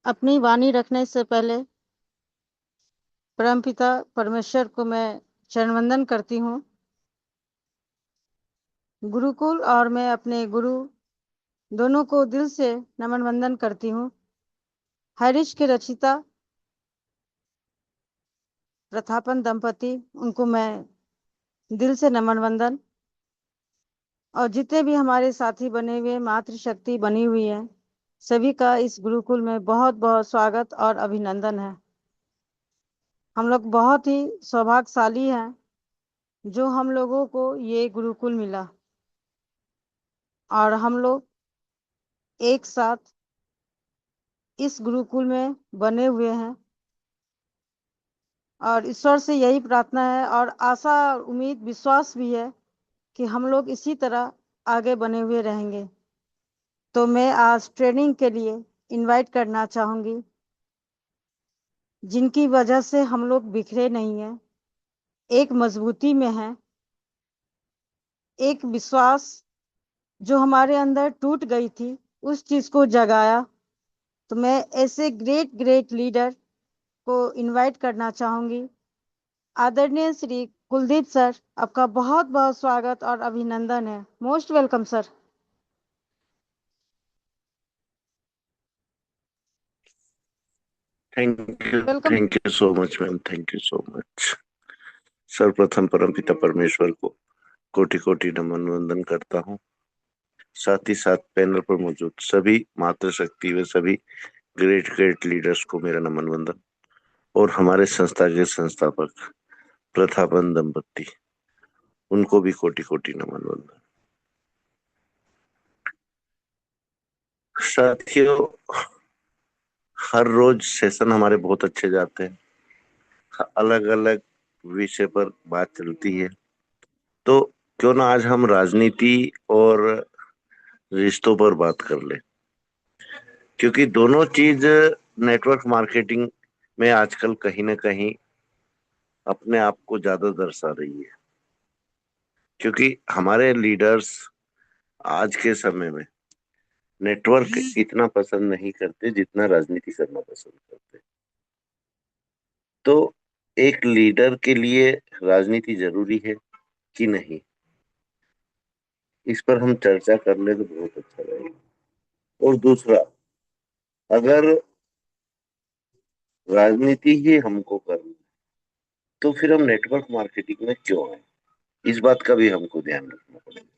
अपनी वाणी रखने से पहले परमपिता परमेश्वर को मैं चरण वंदन करती हूँ। गुरुकुल और मैं अपने गुरु दोनों को दिल से नमन वंदन करती हूँ। हरीश के रचिता प्रथापन दंपति, उनको मैं दिल से नमन वंदन, और जितने भी हमारे साथी बने हुए मातृशक्ति बनी हुई है, सभी का इस गुरुकुल में बहुत बहुत स्वागत और अभिनंदन है। हम लोग बहुत ही सौभाग्यशाली हैं जो हम लोगों को ये गुरुकुल मिला, और हम लोग एक साथ इस गुरुकुल में बने हुए हैं। और ईश्वर से यही प्रार्थना है और आशा, उम्मीद, विश्वास भी है कि हम लोग इसी तरह आगे बने हुए रहेंगे। तो मैं आज ट्रेनिंग के लिए इनवाइट करना चाहूंगी, जिनकी वजह से हम लोग बिखरे नहीं हैं, एक मजबूती में हैं, एक विश्वास जो हमारे अंदर टूट गई थी उस चीज को जगाया। तो मैं ऐसे ग्रेट ग्रेट लीडर को इनवाइट करना चाहूंगी। आदरणीय श्री कुलदीप सर, आपका बहुत बहुत स्वागत और अभिनंदन है। Most welcome sir. Welcome. Thank you so much ma'am, thank you so much. सर्वप्रथम परमपिता परमेश्वर को कोटि कोटि नमन वंदन करता हूँ। साथ ही साथ पैनल पर मौजूद सभी मातृशक्ति व सभी ग्रेट ग्रेट लीडर्स को मेरा नमन वंदन, और हमारे संस्था के संस्थापक प्रथापन दंपति, उनको भी कोटि कोटि नमन वंदन। साथियों, हर रोज सेशन हमारे बहुत अच्छे जाते हैं, अलग अलग विषय पर बात चलती है। तो क्यों ना आज हम राजनीति और रिश्तों पर बात कर ले, क्योंकि दोनों चीज नेटवर्क मार्केटिंग में आजकल कहीं ना कहीं अपने आप को ज्यादा दर्शा रही है। क्योंकि हमारे लीडर्स आज के समय में नेटवर्क इतना पसंद नहीं करते जितना राजनीति करना पसंद करते। तो एक लीडर के लिए राजनीति जरूरी है कि नहीं, इस पर हम चर्चा कर ले तो बहुत अच्छा रहेगा। और दूसरा, अगर राजनीति ही हमको करनी तो फिर हम नेटवर्क मार्केटिंग में क्यों आए, इस बात का भी हमको ध्यान रखना पड़ेगा।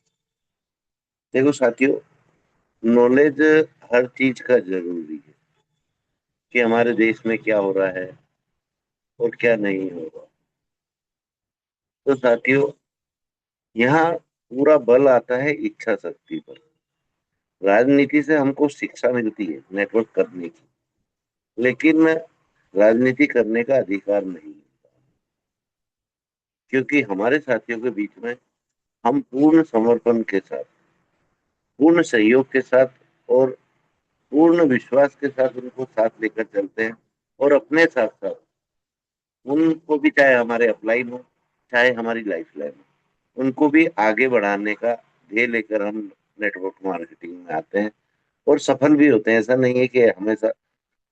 देखो साथियों, नॉलेज हर चीज का जरूरी है कि हमारे देश में क्या हो रहा है और क्या नहीं हो रहा। तो साथियों, यहाँ पूरा बल आता है इच्छा शक्ति पर। राजनीति से हमको शिक्षा मिलती है नेटवर्क करने की, लेकिन राजनीति करने का अधिकार नहीं, क्योंकि हमारे साथियों के बीच में हम पूर्ण समर्पण के साथ, पूर्ण सहयोग के साथ और पूर्ण विश्वास के साथ उनको साथ लेकर चलते हैं। और अपने साथ साथ उनको भी, चाहे हमारे अपलाइन हो चाहे हमारी लाइफ लाइन हो, उनको भी आगे बढ़ाने का ध्येय लेकर हम नेटवर्क मार्केटिंग में आते हैं और सफल भी होते हैं। ऐसा नहीं है कि हमेशा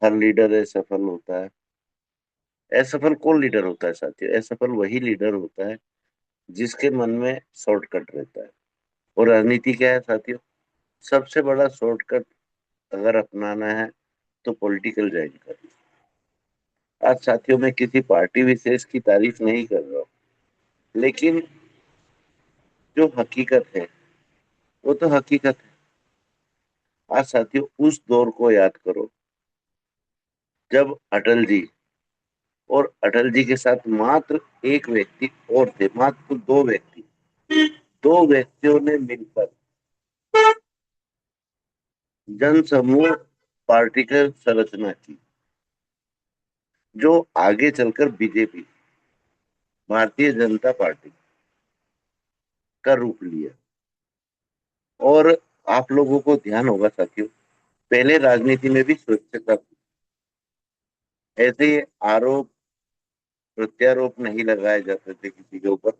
हर लीडर सफल होता है। असफल कौन लीडर होता है साथियों? असफल वही लीडर होता है जिसके मन में शॉर्टकट रहता है। और राजनीति क्या है साथियों? सबसे बड़ा शॉर्टकट अगर अपनाना है तो पॉलिटिकल ज्वाइन कर। आज साथियों, मैं किसी पार्टी विशेष की तारीफ नहीं कर रहा हूँ, लेकिन जो हकीकत है वो तो हकीकत है। आज साथियों, उस दौर को याद करो जब अटल जी और अटल जी के साथ मात्र एक व्यक्ति और थे, मात्र दो व्यक्ति, दो व्यक्तियों ने मिलकर जन समूह पार्टी की संरचना की, जो आगे चलकर बीजेपी, भारतीय जनता पार्टी का रूप लिया। और आप लोगों को ध्यान होगा साथियों, पहले राजनीति में भी स्वच्छता थी। ऐसे आरोप प्रत्यारोप नहीं लगाए जाते थे किसी के ऊपर,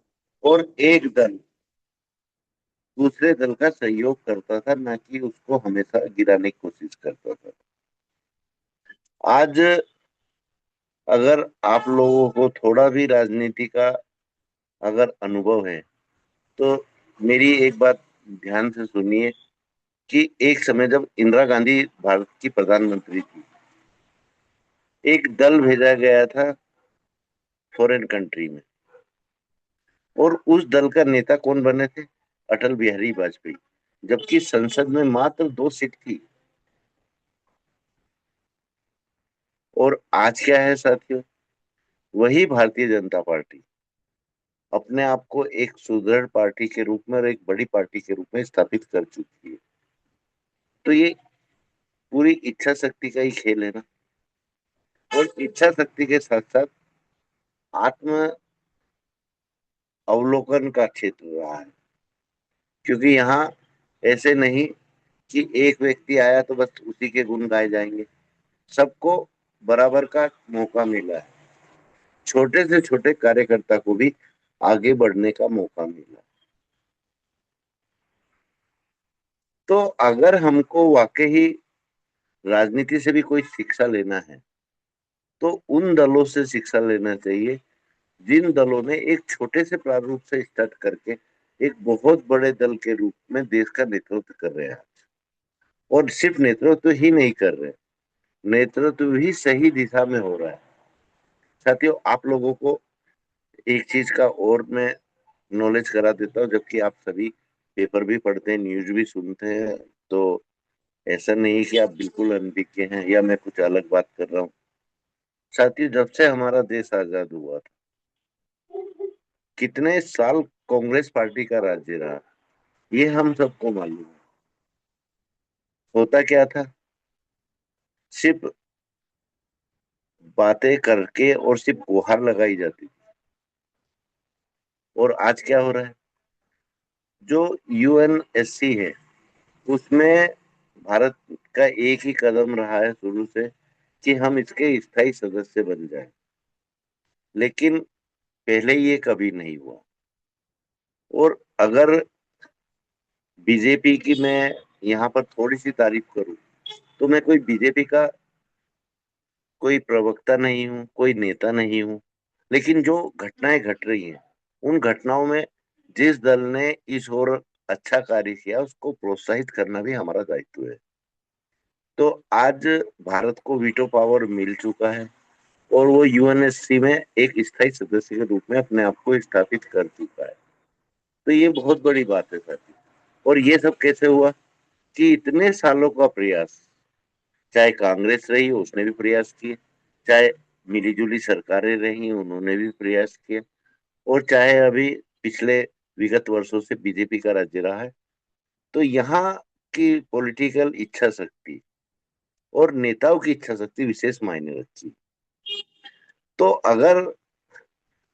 और एक दल दूसरे दल का सहयोग करता था, ना कि उसको हमेशा गिराने की कोशिश करता था। आज अगर आप लोगों को थोड़ा भी राजनीति का अगर अनुभव है तो मेरी एक बात ध्यान से सुनिए कि एक समय जब इंदिरा गांधी भारत की प्रधानमंत्री थी, एक दल भेजा गया था फॉरेन कंट्री में, और उस दल का नेता कौन बने थे? अटल बिहारी वाजपेयी। जबकि संसद में मात्र 2 सीट थी। और आज क्या है साथियों? वही भारतीय जनता पार्टी अपने आप को एक सुदृढ़ पार्टी के रूप में और एक बड़ी पार्टी के रूप में स्थापित कर चुकी है। तो ये पूरी इच्छा शक्ति का ही खेल है ना। और इच्छा शक्ति के साथ साथ आत्म अवलोकन का क्षेत्र रहा है, क्योंकि यहाँ ऐसे नहीं कि एक व्यक्ति आया तो बस उसी के गुण गाए जाएंगे। सबको बराबर का मौका मिला है। छोटे से छोटे कार्यकर्ता को भी आगे बढ़ने का मौका मिला। तो अगर हमको वाकई राजनीति से भी कोई शिक्षा लेना है तो उन दलों से शिक्षा लेना चाहिए जिन दलों ने एक छोटे से प्रारूप से स्टार्ट करके एक बहुत बड़े दल के रूप में देश का नेतृत्व कर रहे हैं। और सिर्फ नेतृत्व ही नहीं कर रहे, नेतृत्व भी सही दिशा में हो रहा है। साथियों, आप लोगों को एक चीज का और मैं नॉलेज करा देता हूँ, जबकि आप सभी पेपर भी पढ़ते हैं, न्यूज भी सुनते हैं, तो ऐसा नहीं कि आप बिल्कुल अनभिज्ञ हैं या मैं कुछ अलग बात कर रहा हूँ। साथियों, जब से हमारा देश आजाद हुआ था, कितने साल कांग्रेस पार्टी का राज्य रहा, ये हम सबको मालूम है। होता क्या था? सिर्फ बातें करके और सिर्फ गुहार लगाई जाती थी। और आज क्या हो रहा है? जो यूएनएससी है, उसमें भारत का एक ही कदम रहा है शुरू से कि हम इसके स्थायी सदस्य बन जाए। लेकिन पहले ये कभी नहीं हुआ। और अगर बीजेपी की मैं यहाँ पर थोड़ी सी तारीफ करूं तो मैं कोई बीजेपी का कोई प्रवक्ता नहीं हूँ, कोई नेता नहीं हूँ। लेकिन जो घटनाएं घट रही हैं, उन घटनाओं में जिस दल ने इस ओर अच्छा कार्य किया उसको प्रोत्साहित करना भी हमारा दायित्व है। तो आज भारत को वीटो पावर मिल चुका है और वो यूएनएससी में एक स्थायी सदस्य के रूप में अपने आप को स्थापित कर चुका है। तो ये बहुत बड़ी बात है साथी। और ये सब कैसे हुआ? कि इतने सालों का प्रयास, चाहे कांग्रेस रही उसने भी प्रयास किए, चाहे मिलीजुली सरकारें रही उन्होंने भी प्रयास किए, और चाहे अभी पिछले विगत वर्षों से बीजेपी का राज्य रहा है। तो यहाँ की पॉलिटिकल इच्छा शक्ति और नेताओं की इच्छा शक्ति विशेष मायने रखती है। तो अगर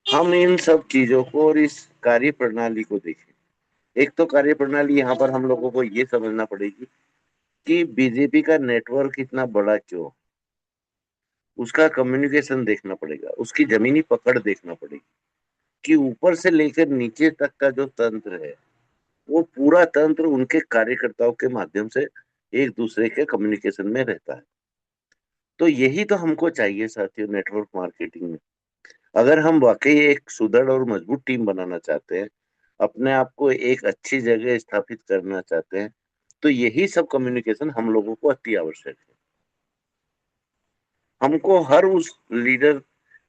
हम इन सब चीजों को और इस कार्य प्रणाली को देखें, एक तो कार्य प्रणाली यहाँ पर हम लोगों को ये समझना पड़ेगी कि बीजेपी का नेटवर्क इतना बड़ा क्यों, उसका कम्युनिकेशन देखना पड़ेगा, उसकी जमीनी पकड़ देखना पड़ेगी कि ऊपर से लेकर नीचे तक का जो तंत्र है वो पूरा तंत्र उनके कार्यकर्ताओं के माध्यम से एक दूसरे के कम्युनिकेशन में रहता है। तो यही तो हमको चाहिए साथियों नेटवर्क मार्केटिंग में। अगर हम वाकई एक सुदृढ़ और मजबूत टीम बनाना चाहते हैं, अपने आप को एक अच्छी जगह स्थापित करना चाहते हैं, तो यही सब कम्युनिकेशन हम लोगों को अति आवश्यक है। हमको हर उस लीडर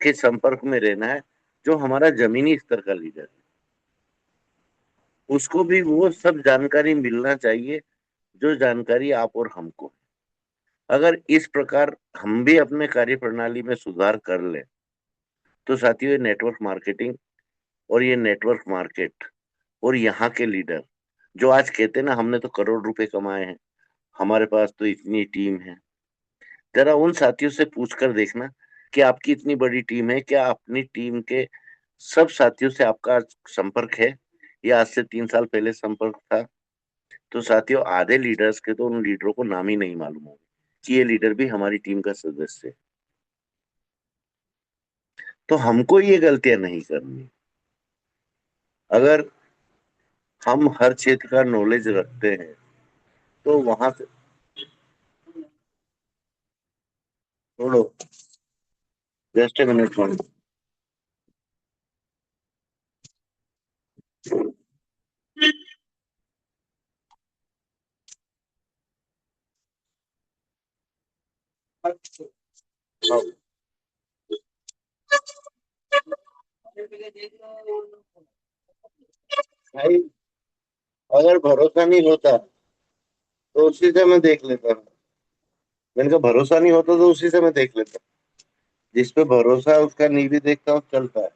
के संपर्क में रहना है जो हमारा जमीनी स्तर का लीडर है। उसको भी वो सब जानकारी मिलना चाहिए जो जानकारी आप और हमको है। अगर इस प्रकार हम भी अपने कार्य प्रणाली में सुधार कर लें तो साथियों ये नेटवर्क मार्केटिंग और ये नेटवर्क मार्केट और यहाँ के लीडर जो आज कहते हैं ना हमने तो करोड़ रुपए कमाए हैं, हमारे पास तो इतनी टीम है, जरा उन साथियों से पूछ कर देखना कि आपकी इतनी बड़ी टीम है, क्या अपनी टीम के सब साथियों से आपका संपर्क है या आज से 3 साल पहले संपर्क था? तो साथियों आधे लीडर्स के तो उन लीडरों को नाम ही नहीं मालूम होगा कि ये लीडर भी हमारी टीम का सदस्य है। तो हमको ये गलतियां नहीं करनी। अगर हम हर क्षेत्र का नॉलेज रखते हैं तो वहां से छोड़ो, जस्ट ए मिनट। भाई, अगर भरोसा नहीं होता तो उसी से मैं देख लेता। मैंने कहा भरोसा नहीं होता तो उसी से मैं देख लेता। जिस पे भरोसा है उसका नहीं भी देखता हूँ, चलता है।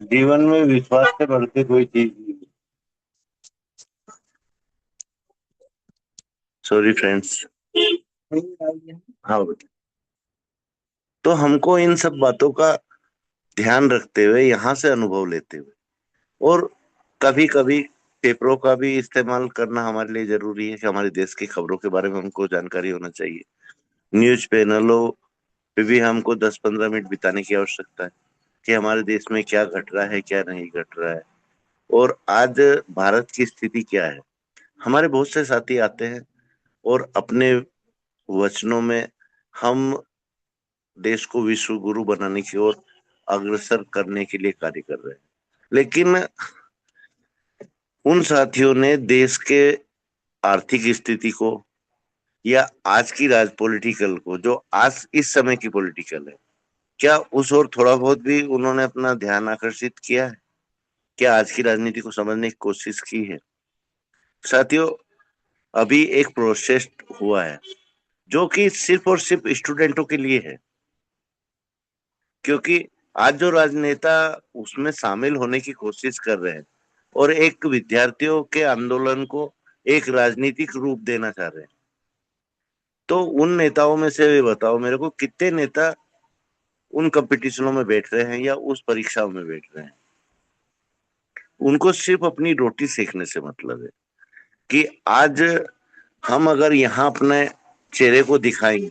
जीवन में विश्वास से बढ़ के कोई चीज नहीं। Sorry friends. हाँ बेटा। तो हमको इन सब बातों का ध्यान रखते हुए, यहाँ से अनुभव लेते हुए, और कभी कभी पेपरों का भी इस्तेमाल करना हमारे लिए जरूरी है कि हमारे देश की खबरों के बारे में हमको जानकारी होना चाहिए। न्यूज पैनलों पे भी हमको 10-15 मिनट बिताने की आवश्यकता है कि हमारे देश में क्या घट रहा है, क्या नहीं घट रहा है, और आज भारत की स्थिति क्या है। हमारे बहुत से साथी आते हैं और अपने वचनों में हम देश को विश्व गुरु बनाने की ओर अग्रसर करने के लिए कार्य कर रहे हैं। लेकिन उन साथियों ने देश के आर्थिक स्थिति को, या आज की राज पॉलिटिकल को, जो आज इस समय की पॉलिटिकल है, क्या उस ओर थोड़ा बहुत भी उन्होंने अपना ध्यान आकर्षित किया है? क्या आज की राजनीति को समझने की कोशिश की है? साथियों, अभी एक प्रोसेस हुआ है जो कि सिर्फ और सिर्फ स्टूडेंटों के लिए है, क्योंकि आज जो राजनेता उसमें शामिल होने की कोशिश कर रहे हैं और एक विद्यार्थियों के आंदोलन को एक राजनीतिक रूप देना चाह रहे हैं, तो उन नेताओं में से बताओ मेरे को, कितने नेता उन कंपटीशनों में बैठ रहे हैं या उस परीक्षाओं में बैठ रहे हैं? उनको सिर्फ अपनी रोटी सेकने से मतलब है कि आज हम अगर यहाँ अपने चेहरे को दिखाएंगे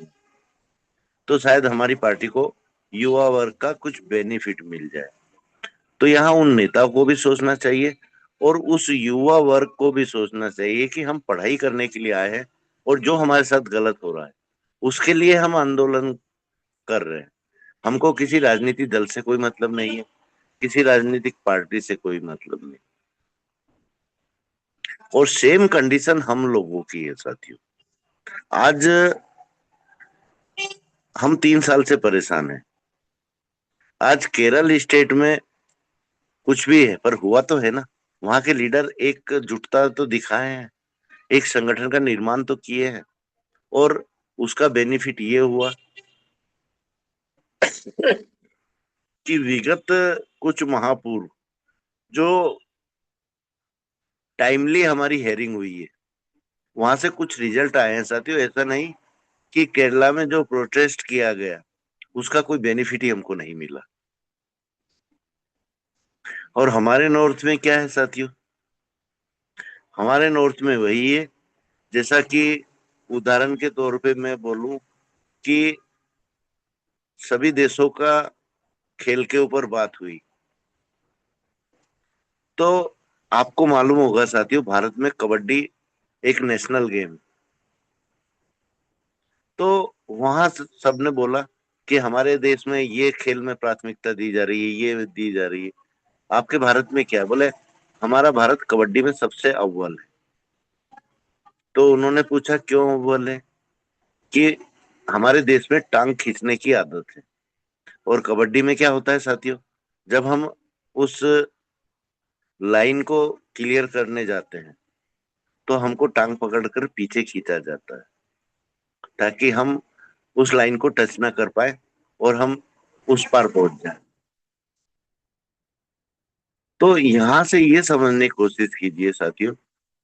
तो शायद हमारी पार्टी को युवा वर्ग का कुछ बेनिफिट मिल जाए। तो यहाँ उन नेताओं को भी सोचना चाहिए और उस युवा वर्ग को भी सोचना चाहिए कि हम पढ़ाई करने के लिए आए हैं और जो हमारे साथ गलत हो रहा है उसके लिए हम आंदोलन कर रहे हैं। हमको किसी राजनीतिक दल से कोई मतलब नहीं है, किसी राजनीतिक पार्टी से कोई मतलब नहीं। और सेम कंडीशन हम लोगों की है साथियों। आज हम 3 साल से परेशान हैं। आज केरल स्टेट में कुछ भी है पर हुआ तो है ना। वहां के लीडर एक जुटता तो दिखाए हैं, एक संगठन का निर्माण तो किए हैं, और उसका बेनिफिट ये हुआ कि विगत कुछ माह पूर्व जो टाइमली हमारी हेयरिंग हुई है, वहां से कुछ रिजल्ट आए हैं साथियों। ऐसा नहीं कि केरला में जो प्रोटेस्ट किया गया उसका कोई बेनिफिट ही हमको नहीं मिला। और हमारे नॉर्थ में क्या है साथियों? हमारे नॉर्थ में वही है, जैसा कि उदाहरण के तौर पे मैं बोलूं कि सभी देशों का खेल के ऊपर बात हुई, तो आपको मालूम होगा साथियों, भारत में कबड्डी एक नेशनल गेम। तो वहां सबने बोला कि हमारे देश में ये खेल में प्राथमिकता दी जा रही है, ये दी जा रही है। आपके भारत में क्या है? बोले हमारा भारत कबड्डी में सबसे अव्वल है। तो उन्होंने पूछा क्यों अव्वल है? कि हमारे देश में टांग खींचने की आदत है। और कबड्डी में क्या होता है साथियों, जब हम उस लाइन को क्लियर करने जाते हैं तो हमको टांग पकड़कर पीछे खींचा जाता है ताकि हम उस लाइन को टच ना कर पाए और हम उस पार पहुंच जाए। तो यहां से ये समझने की कोशिश कीजिए साथियों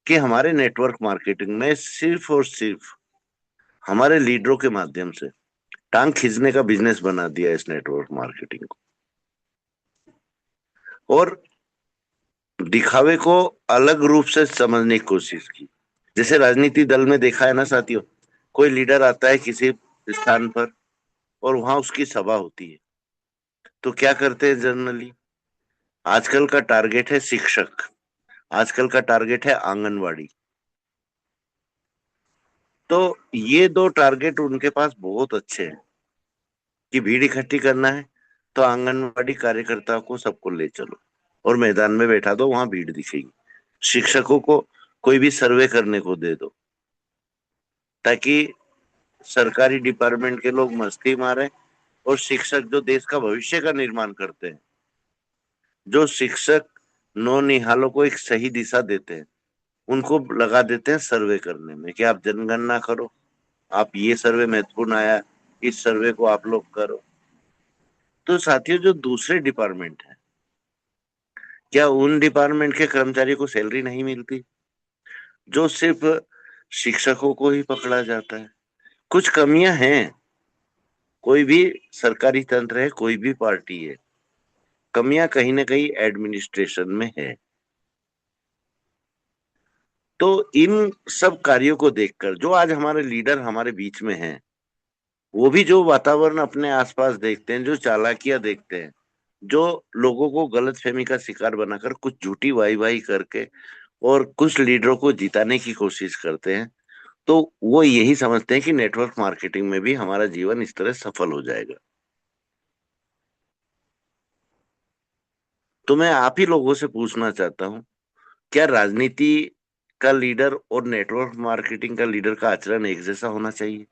कि हमारे नेटवर्क मार्केटिंग में सिर्फ और सिर्फ हमारे लीडरों के माध्यम से टांग खींचने का बिजनेस बना दिया इस नेटवर्क मार्केटिंग को, और दिखावे को अलग रूप से समझने की कोशिश की। जैसे राजनीति दल में देखा है ना साथियों, कोई लीडर आता है किसी स्थान पर और वहां उसकी सभा होती है, तो क्या करते हैं जनरली? आजकल का टारगेट है शिक्षक, आजकल का टारगेट है आंगनवाड़ी। तो ये दो टारगेट उनके पास बहुत अच्छे हैं कि भीड़ इकट्ठी करना है तो आंगनवाड़ी कार्यकर्ता को सबको ले चलो और मैदान में बैठा दो, वहां भीड़ दिखेगी। शिक्षकों को कोई भी सर्वे करने को दे दो, ताकि सरकारी डिपार्टमेंट के लोग मस्ती मारे, और शिक्षक जो देश का भविष्य का निर्माण करते हैं, जो शिक्षक नौनिहालों को एक सही दिशा देते हैं, उनको लगा देते हैं सर्वे करने में कि आप जनगणना करो, आप ये सर्वे महत्वपूर्ण आया, इस सर्वे को आप लोग करो। तो साथियों, जो दूसरे डिपार्टमेंट है, क्या उन डिपार्टमेंट के कर्मचारियों को सैलरी नहीं मिलती? जो सिर्फ शिक्षकों को ही पकड़ा जाता है। कुछ कमियां हैं, कोई भी सरकारी तंत्र है, कोई भी पार्टी है, कमियां कहीं ना कहीं एडमिनिस्ट्रेशन में है। तो इन सब कार्यों को देखकर जो आज हमारे लीडर हमारे बीच में हैं, वो भी जो वातावरण अपने आसपास देखते हैं, जो चालाकियां देखते हैं, जो लोगों को गलतफहमी का शिकार बनाकर कुछ झूठी वाही वाही करके और कुछ लीडरों को जिताने की कोशिश करते हैं, तो वो यही समझते हैं कि नेटवर्क मार्केटिंग में भी हमारा जीवन इस तरह सफल हो जाएगा। तो मैं आप ही लोगों से पूछना चाहता हूँ, क्या राजनीति का लीडर और नेटवर्क मार्केटिंग का लीडर का आचरण एक जैसा होना चाहिए?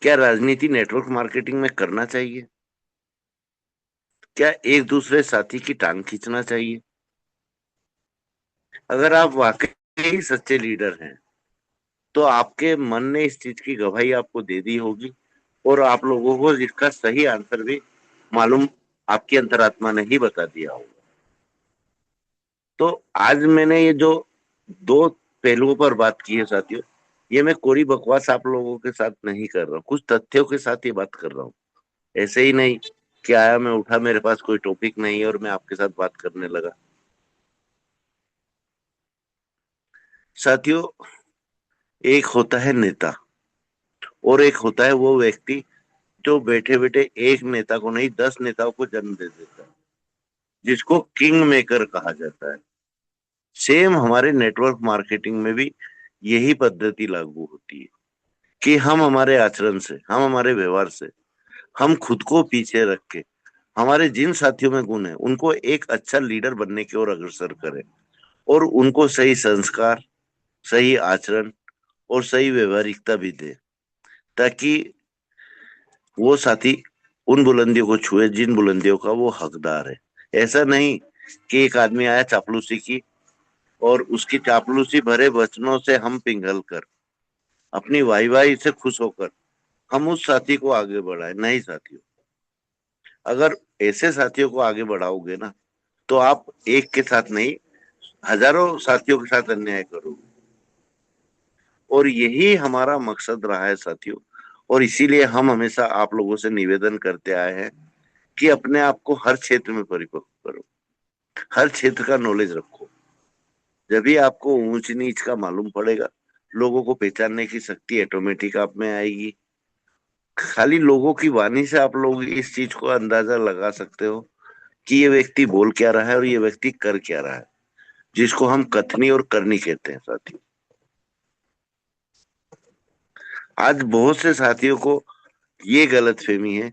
क्या राजनीति नेटवर्क मार्केटिंग में करना चाहिए? क्या एक दूसरे साथी की टांग खींचना चाहिए? अगर आप वाकई सच्चे लीडर हैं, तो आपके मन ने इस चीज की गवाही आपको दे दी होगी, और आप लोगों को इसका सही आंसर भी मालूम, आपकी अंतरात्मा ने ही बता दिया होगा। तो आज मैंने ये जो दो पहलुओं पर बात की है साथियों, ये मैं कोरी बकवास आप लोगों के साथ नहीं कर रहा हूँ, कुछ तथ्यों के साथ ये बात कर रहा हूँ। ऐसे ही नहीं कि आया, मैं उठा, मेरे पास कोई टॉपिक नहीं है और मैं आपके साथ बात करने लगा। साथियों, एक होता है नेता, और एक होता है वो व्यक्ति जो बैठे बैठे एक नेता को नहीं 10 नेताओं को जन्म दे देता है, जिसको किंग मेकर कहा जाता है। सेम हमारे नेटवर्क मार्केटिंग में भी यही पद्धति लागू होती है कि हम हमारे आचरण से, हम हमारे व्यवहार से, हम खुद को पीछे रख के हमारे जिन साथियों में गुण है उनको एक अच्छा लीडर बनने की ओर अग्रसर करें, और उनको सही संस्कार, सही आचरण और सही व्यवहारिकता भी दे, ताकि वो साथी उन बुलंदियों को छुए जिन बुलंदियों का वो हकदार है। ऐसा नहीं कि एक आदमी आया चापलूसी की, और उसकी चापलूसी भरे वचनों से हम पिघल कर, अपनी वाई वाई से खुश होकर हम उस साथी को आगे बढ़ाए। नहीं साथियों, अगर ऐसे साथियों को आगे बढ़ाओगे ना, तो आप एक के साथ नहीं, हजारों साथियों के साथ अन्याय करोगे। और यही हमारा मकसद रहा है साथियों, और इसीलिए हम हमेशा आप लोगों से निवेदन करते आए हैं कि अपने आप को हर क्षेत्र में परिपक्व करो, हर क्षेत्र का नॉलेज रखो। जब भी आपको ऊंच नीच का मालूम पड़ेगा, लोगों को पहचानने की शक्ति ऑटोमेटिक आप में आएगी। खाली लोगों की वाणी से आप लोग इस चीज को अंदाजा लगा सकते हो कि ये व्यक्ति बोल क्या रहा है और ये व्यक्ति कर क्या रहा है, जिसको हम कथनी और करनी कहते हैं साथी। आज बहुत से साथियों को ये गलत फहमी है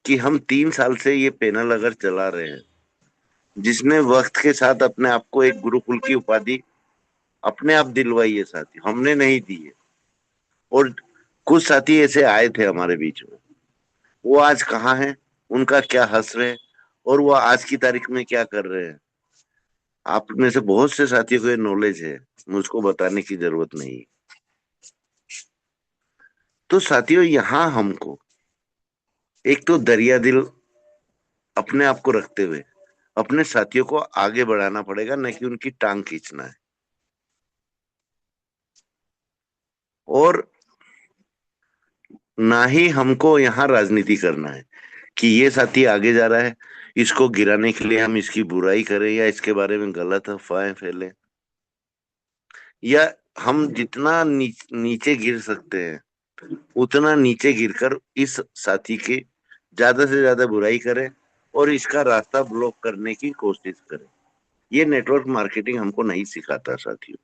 कि हम 3 साल से ये पैनल अगर चला रहे हैं, जिसने वक्त के साथ अपने आप को एक गुरुकुल की उपाधि अपने आप दिलवाई है साथी, हमने नहीं दी है। और कुछ साथी ऐसे आए थे हमारे बीच में, वो आज कहाँ हैं, उनका क्या हश्र है, और वो आज की तारीख में क्या कर रहे हैं, आप में से बहुत से साथियों को ये नॉलेज है, मुझको बताने की जरूरत नहीं। तो साथियों, यहाँ हमको एक तो दरिया दिल अपने आप को रखते हुए अपने साथियों को आगे बढ़ाना पड़ेगा, न कि उनकी टांग खींचना है। और ना ही हमको यहाँ राजनीति करना है कि ये साथी आगे जा रहा है, इसको गिराने के लिए हम इसकी बुराई करें या इसके बारे में गलत अफवाहें फैलें, या हम जितना नीचे गिर सकते हैं उतना नीचे गिरकर इस साथी की ज्यादा से ज्यादा बुराई करें और इसका रास्ता ब्लॉक करने की कोशिश करें। ये नेटवर्क मार्केटिंग हमको नहीं सिखाता साथियों।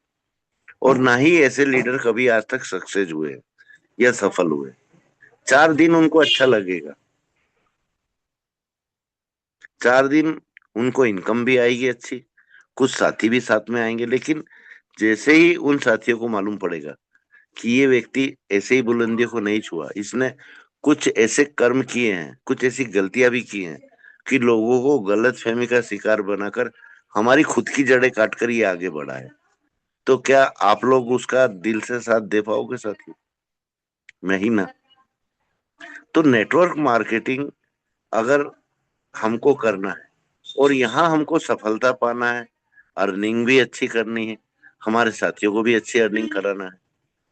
और ना ही ऐसे लीडर कभी आज तक सक्सेस हुए या सफल हुए। 4 दिन उनको अच्छा लगेगा, 4 दिन उनको इनकम भी आएगी अच्छी, कुछ साथी भी साथ में आएंगे, लेकिन जैसे ही उन साथियों को मालूम पड़ेगा कि ये व्यक्ति ऐसे ही बुलंदियों को नहीं छुआ, इसने कुछ ऐसे कर्म किए हैं, कुछ ऐसी गलतियां भी की हैं कि लोगों को गलत फहमी का शिकार बनाकर हमारी खुद की जड़ें काटकर ये आगे बढ़ा है, तो क्या आप लोग उसका दिल से साथ दे पाओगे साथी? नहीं ना। तो नेटवर्क मार्केटिंग अगर हमको करना है और यहाँ हमको सफलता पाना है, अर्निंग भी अच्छी करनी है, हमारे साथियों को भी अच्छी अर्निंग कराना है,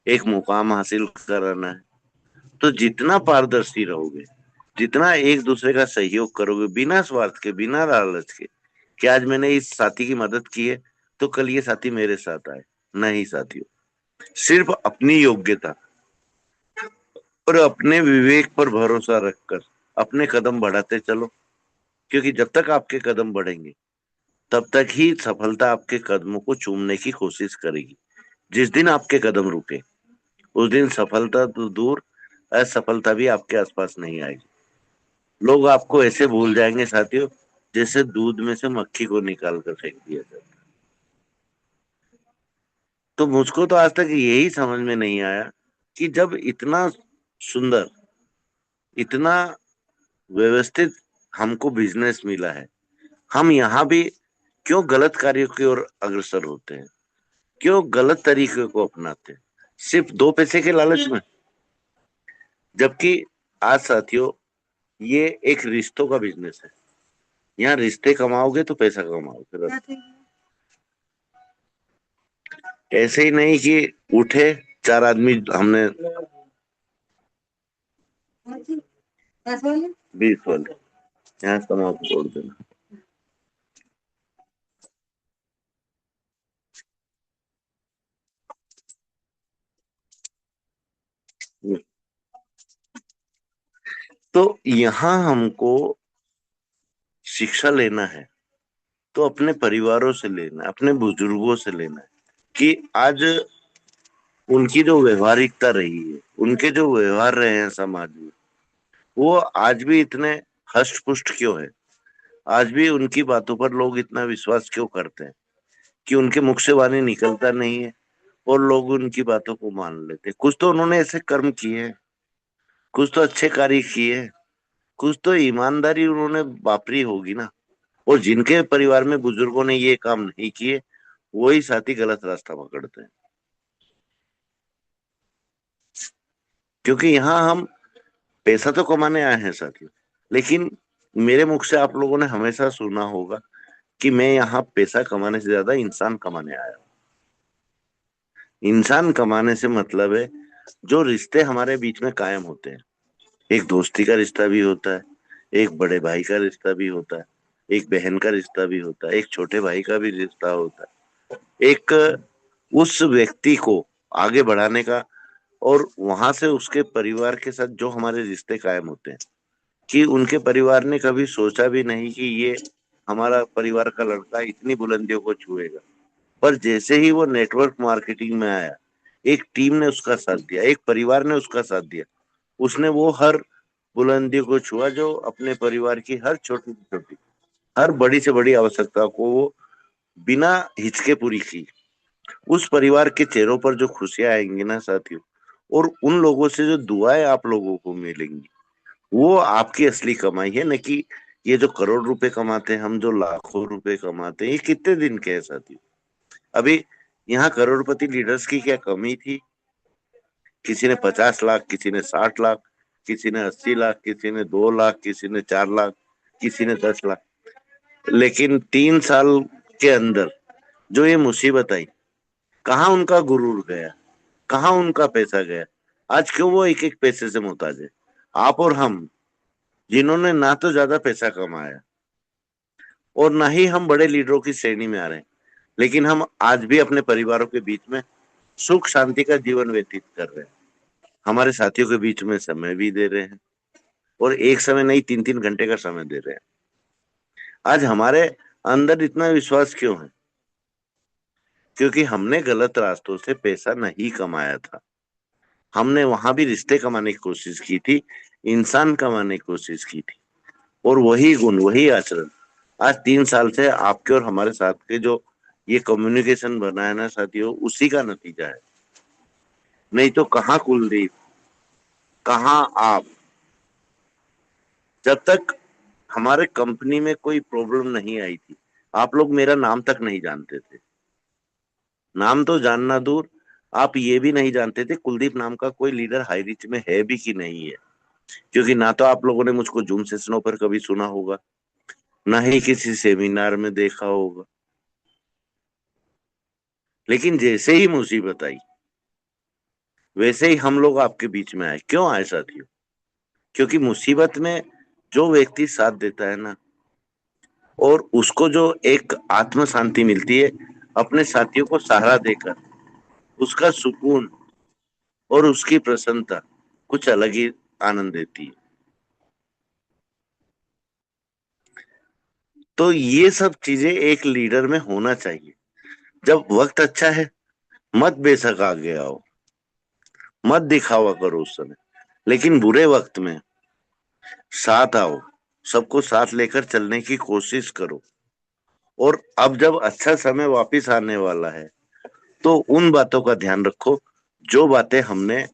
एक मुकाम हासिल कराना है, तो जितना पारदर्शी रहोगे, जितना एक दूसरे का सहयोग करोगे बिना स्वार्थ के, बिना लालच के कि आज मैंने इस साथी की मदद की है तो कल ये साथी मेरे साथ आए, नहीं साथियों, सिर्फ अपनी योग्यता और अपने विवेक पर भरोसा रखकर अपने कदम बढ़ाते चलो, क्योंकि जब तक आपके कदम बढ़ेंगे तब तक ही सफलता आपके कदमों को चूमने की कोशिश करेगी। जिस दिन आपके कदम रुके उस दिन सफलता तो दूर, असफलता भी आपके आसपास नहीं आएगी। लोग आपको ऐसे भूल जाएंगे साथियों जैसे दूध में से मक्खी को निकाल कर फेंक दिया जाता। तो मुझको तो आज तक यही समझ में नहीं आया कि जब इतना सुंदर, इतना व्यवस्थित हमको बिजनेस मिला है, हम यहाँ भी क्यों गलत कार्यों की ओर अग्रसर होते हैं, क्यों गलत तरीके को अपनाते हैं, सिर्फ 2 पैसे के लालच में। जबकि आज साथियों ये एक रिश्तों का बिजनेस है, यहाँ रिश्ते कमाओगे तो पैसा कमाओगे बस। ऐसे ही नहीं कि उठे 4 आदमी हमने 20 वाले यहाँ समाप्त छोड़ देना। तो यहाँ हमको शिक्षा लेना है तो अपने परिवारों से लेना है, अपने बुजुर्गों से लेना है कि आज उनकी जो व्यवहारिकता रही है, उनके जो व्यवहार रहे हैं समाज में, वो आज भी इतने हष्ट पुष्ट क्यों है, आज भी उनकी बातों पर लोग इतना विश्वास क्यों करते हैं कि उनके मुख से वाणी निकलता नहीं है और लोग उनकी बातों को मान लेते हैं। कुछ तो उन्होंने ऐसे कर्म किए हैं, कुछ तो अच्छे कार्य किए हैं, कुछ तो ईमानदारी उन्होंने वापरी होगी ना। और जिनके परिवार में बुजुर्गों ने ये काम नहीं किए वही साथी गलत रास्ता पकड़ते हैं। क्योंकि यहाँ हम पैसा तो कमाने आए हैं साथियों, लेकिन मेरे मुख से आप लोगों ने हमेशा सुना होगा कि मैं यहाँ पैसा कमाने से ज्यादा इंसान कमाने आया हूँ। इंसान कमाने से मतलब है जो रिश्ते हमारे बीच में कायम होते हैं, एक दोस्ती का रिश्ता भी होता है, एक बड़े भाई का रिश्ता भी होता है, एक बहन का रिश्ता भी होता है, एक छोटे भाई का भी रिश्ता होता है, एक उस व्यक्ति को आगे बढ़ाने का, और वहां से उसके परिवार के साथ जो हमारे रिश्ते कायम होते हैं कि उनके परिवार ने कभी सोचा भी नहीं कि ये हमारा परिवार का लड़का इतनी बुलंदियों को छुएगा, पर जैसे ही वो नेटवर्क मार्केटिंग में आया, एक टीम ने उसका साथ दिया, एक परिवार ने उसका साथ दिया, उसने वो हर बुलंदी को छुआ जो अपने परिवार की हर छोटी से छोटी, हर बड़ी से बड़ी आवश्यकता को वो बिना हिचके पूरी की। उस परिवार के चेहरों पर जो खुशियां आएंगी ना साथियों, और उन लोगों से जो दुआएं आप लोगों को मिलेंगी, वो आपकी असली कमाई है। न कि ये जो करोड़ रुपए कमाते हैं हम, जो लाखों रुपए कमाते हैं, ये कितने दिन के हैं साथियों? अभी यहाँ करोड़पति लीडर्स की क्या कमी थी? किसी ने 50 लाख, किसी ने 60 लाख, किसी ने 80 लाख, किसी ने 2 लाख, किसी ने 4 लाख, किसी ने 10 लाख। लेकिन 3 साल के अंदर जो ये मुसीबत आई, कहाँ उनका गुरूर गया, कहाँ उनका पैसा गया? आज क्यों वो एक एक पैसे से मोहताज है? आप और हम, जिन्होंने ना तो ज्यादा पैसा कमाया और ना ही हम बड़े लीडरों की श्रेणी में आ रहे हैं, लेकिन हम आज भी अपने परिवारों के बीच में सुख शांति का जीवन व्यतीत कर रहे हैं, हमारे साथियों के बीच में समय भी दे रहे हैं, और एक समय नहीं, 3-3 घंटे का समय दे रहे हैं। आज हमारे अंदर इतना विश्वास क्यों है? क्योंकि हमने गलत रास्तों से पैसा नहीं कमाया था। हमने वहां भी रिश्ते कमाने की कोशिश की थी, इंसान कमाने की कोशिश की थी, और वही गुण, वही आचरण आज 3 साल से आपके और हमारे साथ के जो ये कम्युनिकेशन बना है ना साथियों, उसी का नतीजा है। नहीं तो कहाँ कुलदीप, कहाँ आप? जब तक हमारे कंपनी में कोई प्रॉब्लम नहीं आई थी, आप लोग मेरा नाम तक नहीं जानते थे। नाम तो जानना दूर, आप ये भी नहीं जानते थे कुलदीप नाम का कोई लीडर हाई रिच में है भी कि नहीं है। क्योंकि ना तो आप लोगों ने मुझको जूम सेशनों पर कभी सुना होगा, ना ही किसी सेमिनार में देखा होगा। लेकिन जैसे ही मुसीबत आई, वैसे ही हम लोग आपके बीच में आए। क्यों आए साथियों? क्योंकि मुसीबत में जो व्यक्ति साथ देता है ना, और उसको जो एक आत्म शांति मिलती है अपने साथियों को सहारा देकर, उसका सुकून और उसकी प्रसन्नता कुछ अलग ही आनंद देती है। तो ये सब चीजें एक लीडर में होना चाहिए। जब वक्त अच्छा है, मत बेशक आगे आओ, मत दिखावा करो उस समय, लेकिन बुरे वक्त में साथ आओ, सबको साथ लेकर चलने की कोशिश करो। और अब जब अच्छा समय वापिस आने वाला है, तो उन बातों का ध्यान रखो जो बातें हमने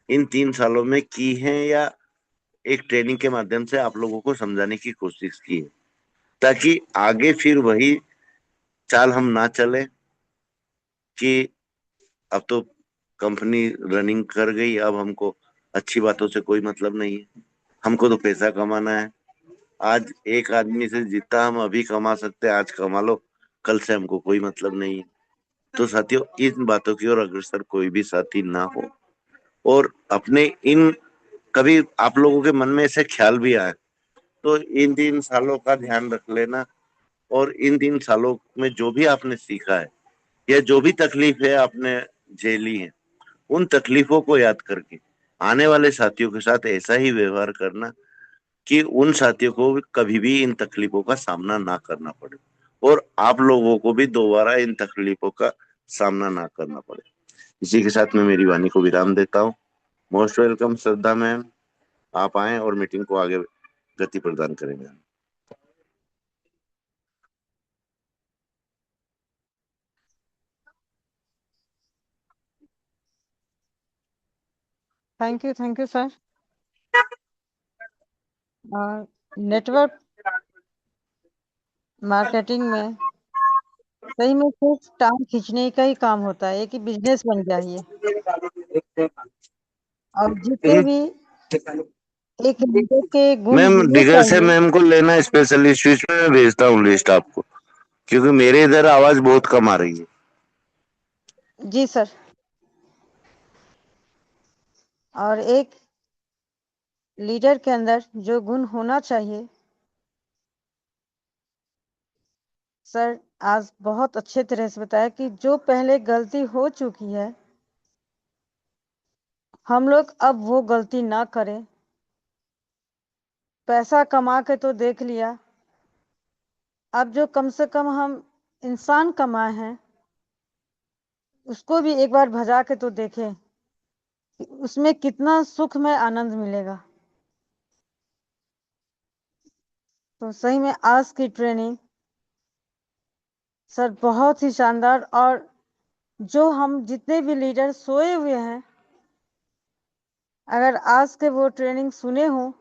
इन 3 सालों में की हैं, या एक ट्रेनिंग के माध्यम से आप लोगों को समझाने की कोशिश की है, ताकि आगे फिर वही चाल हम ना चले कि अब तो कंपनी रनिंग कर गई, अब हमको अच्छी बातों से कोई मतलब नहीं है, हमको तो पैसा कमाना है। आज एक आदमी से जितना हम अभी कमा सकते हैं आज कमा लो, कल से हमको कोई मतलब नहीं है। तो साथियों, इन बातों की ओर अग्रसर कोई भी साथी ना हो। और अपने इन, कभी आप लोगों के मन में ऐसे ख्याल भी आए, तो इन 3 सालों का ध्यान रख लेना, और इन 3 सालों में जो भी आपने सीखा है या जो भी तकलीफ है आपने झेली है, उन तकलीफों को याद करके आने वाले साथियों के साथ ऐसा ही व्यवहार करना कि उन साथियों को कभी भी इन तकलीफों का सामना ना करना पड़े, और आप लोगों को भी दोबारा इन तकलीफों का सामना ना करना पड़े। इसी के साथ मैं मेरी वाणी को विराम देता हूँ। मोस्ट वेलकम श्रद्धा मैम, आप आए और मीटिंग को आगे गति प्रदान करेंगे। Thank you sir. और नेटवर्क मार्केटिंग में सही में सिर्फ टांग खींचने का ही काम होता है, एक ही बिजनेस बन गया ये। और जितने भी एक लीडर के गुण मैम होने डिगर से चाहिए। मैम को लेना स्पेशली स्विच में मैं भेजता हूँ लिस्ट आपको, क्योंकि मेरे इधर आवाज बहुत कम आ रही है। जी सर। और एक लीडर के अंदर जो गुण होना चाहिए, सर आज बहुत अच्छे तरह से बताया कि जो पहले गलती हो चुकी है, हम लोग अब वो गलती ना करें। पैसा कमा के तो देख लिया, अब जो कम से कम हम इंसान कमाए हैं उसको भी एक बार भजा के तो देखें कि उसमें कितना सुख में आनंद मिलेगा। तो सही में आज की ट्रेनिंग सर बहुत ही शानदार। और जो हम जितने भी लीडर सोए हुए हैं, अगर आज के वो ट्रेनिंग सुने हो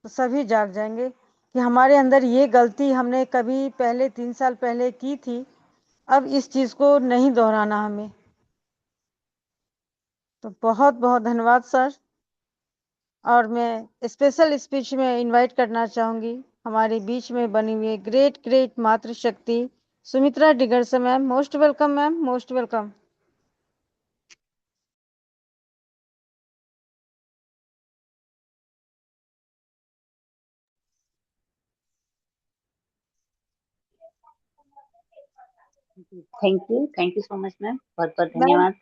तो सभी जाग जाएंगे कि हमारे अंदर ये गलती हमने कभी पहले 3 साल पहले की थी, अब इस चीज को नहीं दोहराना हमें। तो बहुत बहुत धन्यवाद सर। और मैं स्पेशल स्पीच में इनवाइट करना चाहूंगी हमारे बीच में बनी हुई ग्रेट ग्रेट मातृशक्ति सुमित्रा डिगर से ma'am. Most welcome ma'am, most welcome. Thank you so much ma'am, बहुत बहुत मैम, धन्यवाद।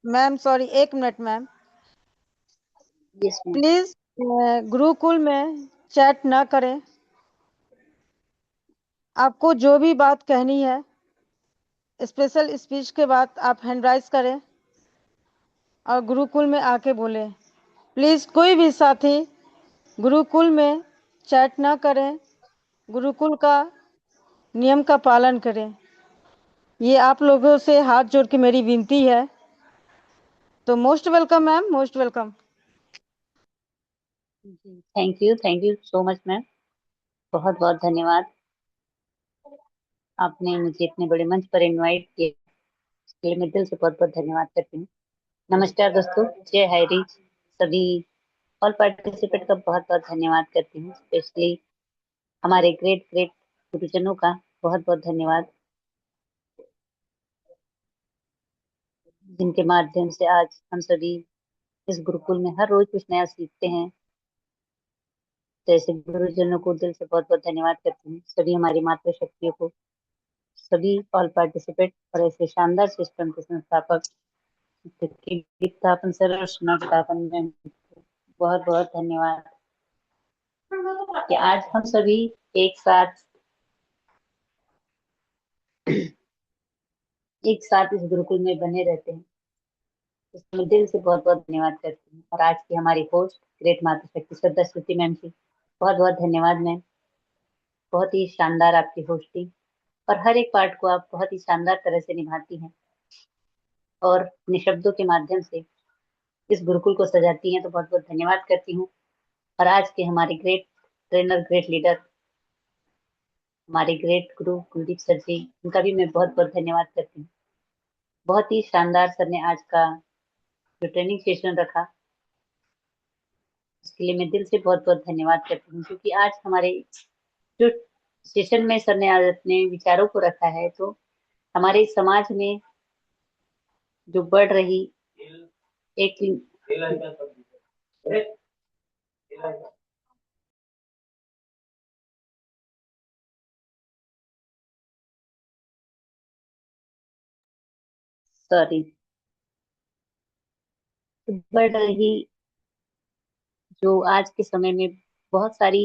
मैम सॉरी, एक minute ma'am, yes ma'am. Please Gurukul में चैट ना करें। आपको जो भी बात कहनी है स्पेशल स्पीच के बाद आप हैंड राइज करें और गुरुकुल में आके बोले। प्लीज कोई भी साथी गुरुकुल में चैट ना करें, गुरुकुल का नियम का पालन करें। ये आप लोगों से हाथ जोड़ के मेरी विनती है। तो most welcome ma'am, most welcome. Thank you so much ma'am. बहुत बहुत धन्यवाद। आपने मुझे इतने बड़े मंच पर इनवाइट किया, इसके लिए मैं दिल से बहुत बहुत धन्यवाद करती हूँ। नमस्कार दोस्तों, जय हरी। सभी ऑल पार्टिसिपेंट का बहुत बहुत धन्यवाद करती हूँ। स्पेशली हमारे ग्रेट ग्रेट गुरुजनों का बहुत बहुत धन्यवाद, जिनके माध्यम से आज हम सभी इस गुरुकुल में हर रोज कुछ नया सीखते हैं। तो ऐसे गुरुजनों को दिल से बहुत बहुत धन्यवाद करती हूँ। सभी हमारी मातृशक्तियों को, सभी ऑल पार्टिसिपेंट और ऐसे शानदार सिस्टम के संस्थापक गीतापन सर और सुनातापन में बहुत बहुत धन्यवाद कि आज हम सभी एक साथ इस गुरुकुल में बने रहते हैं। इसमें दिल से बहुत बहुत धन्यवाद करती हूँ। और आज की हमारी होस्ट ग्रेट मातृशक्ति श्रद्धा श्रुति मैम जी, बहुत बहुत धन्यवाद मैम। बहुत ही शानदार आपकी होस्टिंग, और हर एक पार्ट को आप बहुत ही शानदार तरह से निभाती हैं और अपने शब्दों के माध्यम से इस गुरुकुल को सजाती हैं। तो बहुत बहुत धन्यवाद करती हूँ। और आज के हमारे ग्रेट ट्रेनर, ग्रेट लीडर, हमारे ग्रेट गुरु कुलदीप सर जी, उनका भी मैं बहुत बहुत धन्यवाद करती हूँ। बहुत ही शानदार सर ने आज का जो ट्रेनिंग सेशन रखा, उसके लिए मैं दिल से बहुत बहुत धन्यवाद करती हूँ। क्योंकि आज हमारे जो सेशन में सर ने आज अपने विचारों को रखा है, तो हमारे समाज में जो बढ़ रही एक सॉरी बढ़ रही जो आज के समय में बहुत सारी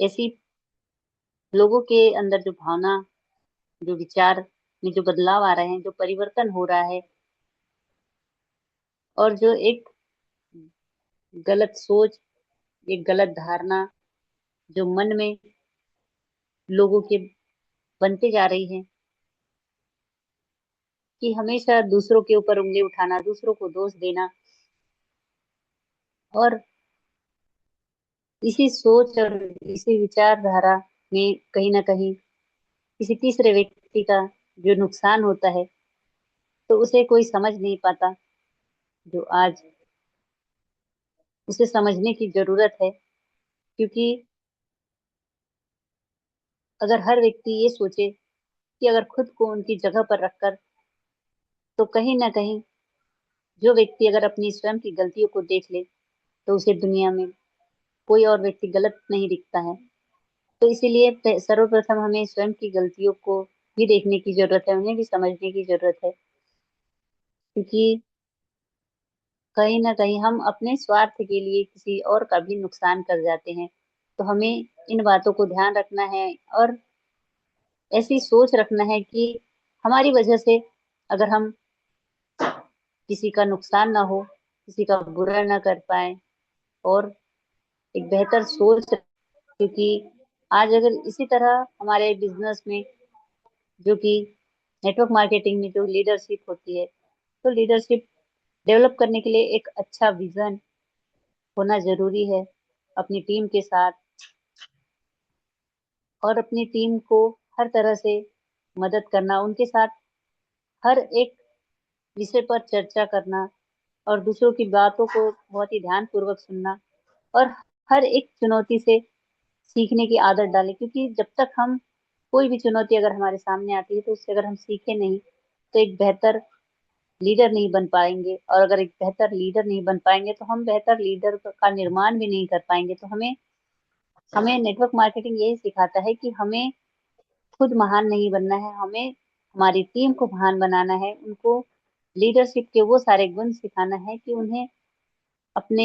ऐसी लोगों के अंदर जो भावना, जो विचार में जो बदलाव आ रहे हैं, जो परिवर्तन हो रहा है, और जो एक गलत सोच, एक गलत धारणा जो मन में लोगों के बनते जा रही है कि हमेशा दूसरों के ऊपर उंगली उठाना, दूसरों को दोष देना, और इसी सोच और इसी विचारधारा में कहीं ना कहीं किसी तीसरे व्यक्ति का जो नुकसान होता है, तो उसे कोई समझ नहीं पाता। जो आज उसे समझने की जरूरत है। क्योंकि अगर हर व्यक्ति ये सोचे कि अगर खुद को उनकी जगह पर रखकर, तो कहीं ना कहीं जो व्यक्ति अगर अपनी स्वयं की गलतियों को देख ले, तो उसे दुनिया में कोई और व्यक्ति गलत नहीं दिखता है। तो इसीलिए सर्वप्रथम हमें स्वयं की गलतियों को भी देखने की जरूरत है, उन्हें भी समझने की जरूरत है। क्योंकि कहीं ना कहीं हम अपने स्वार्थ के लिए किसी और का भी नुकसान कर जाते हैं। तो हमें इन बातों को ध्यान रखना है और ऐसी सोच रखना है कि हमारी वजह से अगर हम किसी का नुकसान ना हो, किसी का बुरा ना कर पाए, और एक बेहतर सोच। क्योंकि आज अगर इसी तरह हमारे बिजनेस में, जो कि नेटवर्क मार्केटिंग में जो लीडरशिप होती है, तो लीडरशिप डेवलप करने के लिए एक अच्छा विजन होना जरूरी है अपनी टीम के साथ। और अपनी टीम को हर तरह से मदद करना, उनके साथ हर एक विषय पर चर्चा करना, और दूसरों की बातों को बहुत ही ध्यान पूर्वक सुनना, और हर एक चुनौती से सीखने की आदत डालें। क्योंकि जब तक हम कोई भी चुनौती अगर हमारे सामने आती है, तो उससे अगर हम सीखे नहीं, तो एक बेहतर लीडर नहीं बन पाएंगे। और अगर एक बेहतर लीडर नहीं बन पाएंगे, तो हम बेहतर लीडर का निर्माण भी नहीं कर पाएंगे। तो हमें हमें नेटवर्क मार्केटिंग यही सिखाता है कि हमें खुद महान नहीं बनना है, हमें हमारी टीम को महान बनाना है। उनको लीडरशिप के वो सारे गुण सिखाना है कि उन्हें अपने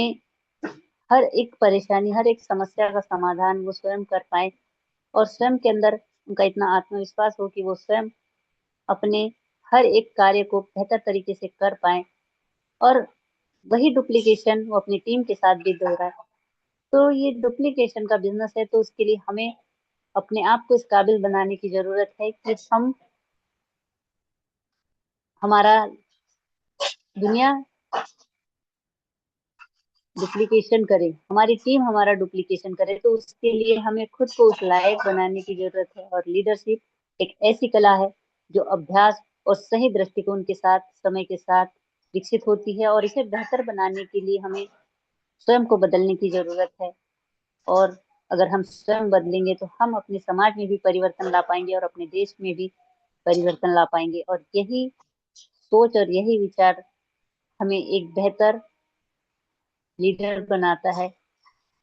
हर एक परेशानी, हर एक समस्या का समाधान वो स्वयं कर पाए, और स्वयं के अंदर उनका इतना आत्मविश्वास हो कि वो स्वयं अपने हर एक कार्य को बेहतर तरीके से कर पाए, और वही डुप्लीकेशन वो अपनी टीम के साथ भी दोहराए। तो ये डुप्लीकेशन का बिजनेस है, तो उसके लिए हमें अपने आप को इस काबिल बनाने की जरूरत है कि हम हमारा दुनिया डुप्लीकेशन करे, हमारी टीम हमारा डुप्लीकेशन करे। तो उसके लिए हमें खुद को उस लायक बनाने की जरूरत है। और लीडरशिप एक ऐसी कला है जो अभ्यास और सही दृष्टिकोण के साथ समय के साथ विकसित होती है, और इसे बेहतर बनाने के लिए हमें स्वयं को बदलने की जरूरत है। और अगर हम स्वयं बदलेंगे तो हम अपने समाज में भी परिवर्तन ला पाएंगे और अपने देश में भी परिवर्तन ला पाएंगे। और यही सोच और यही विचार हमें एक बेहतर लीडर बनाता है।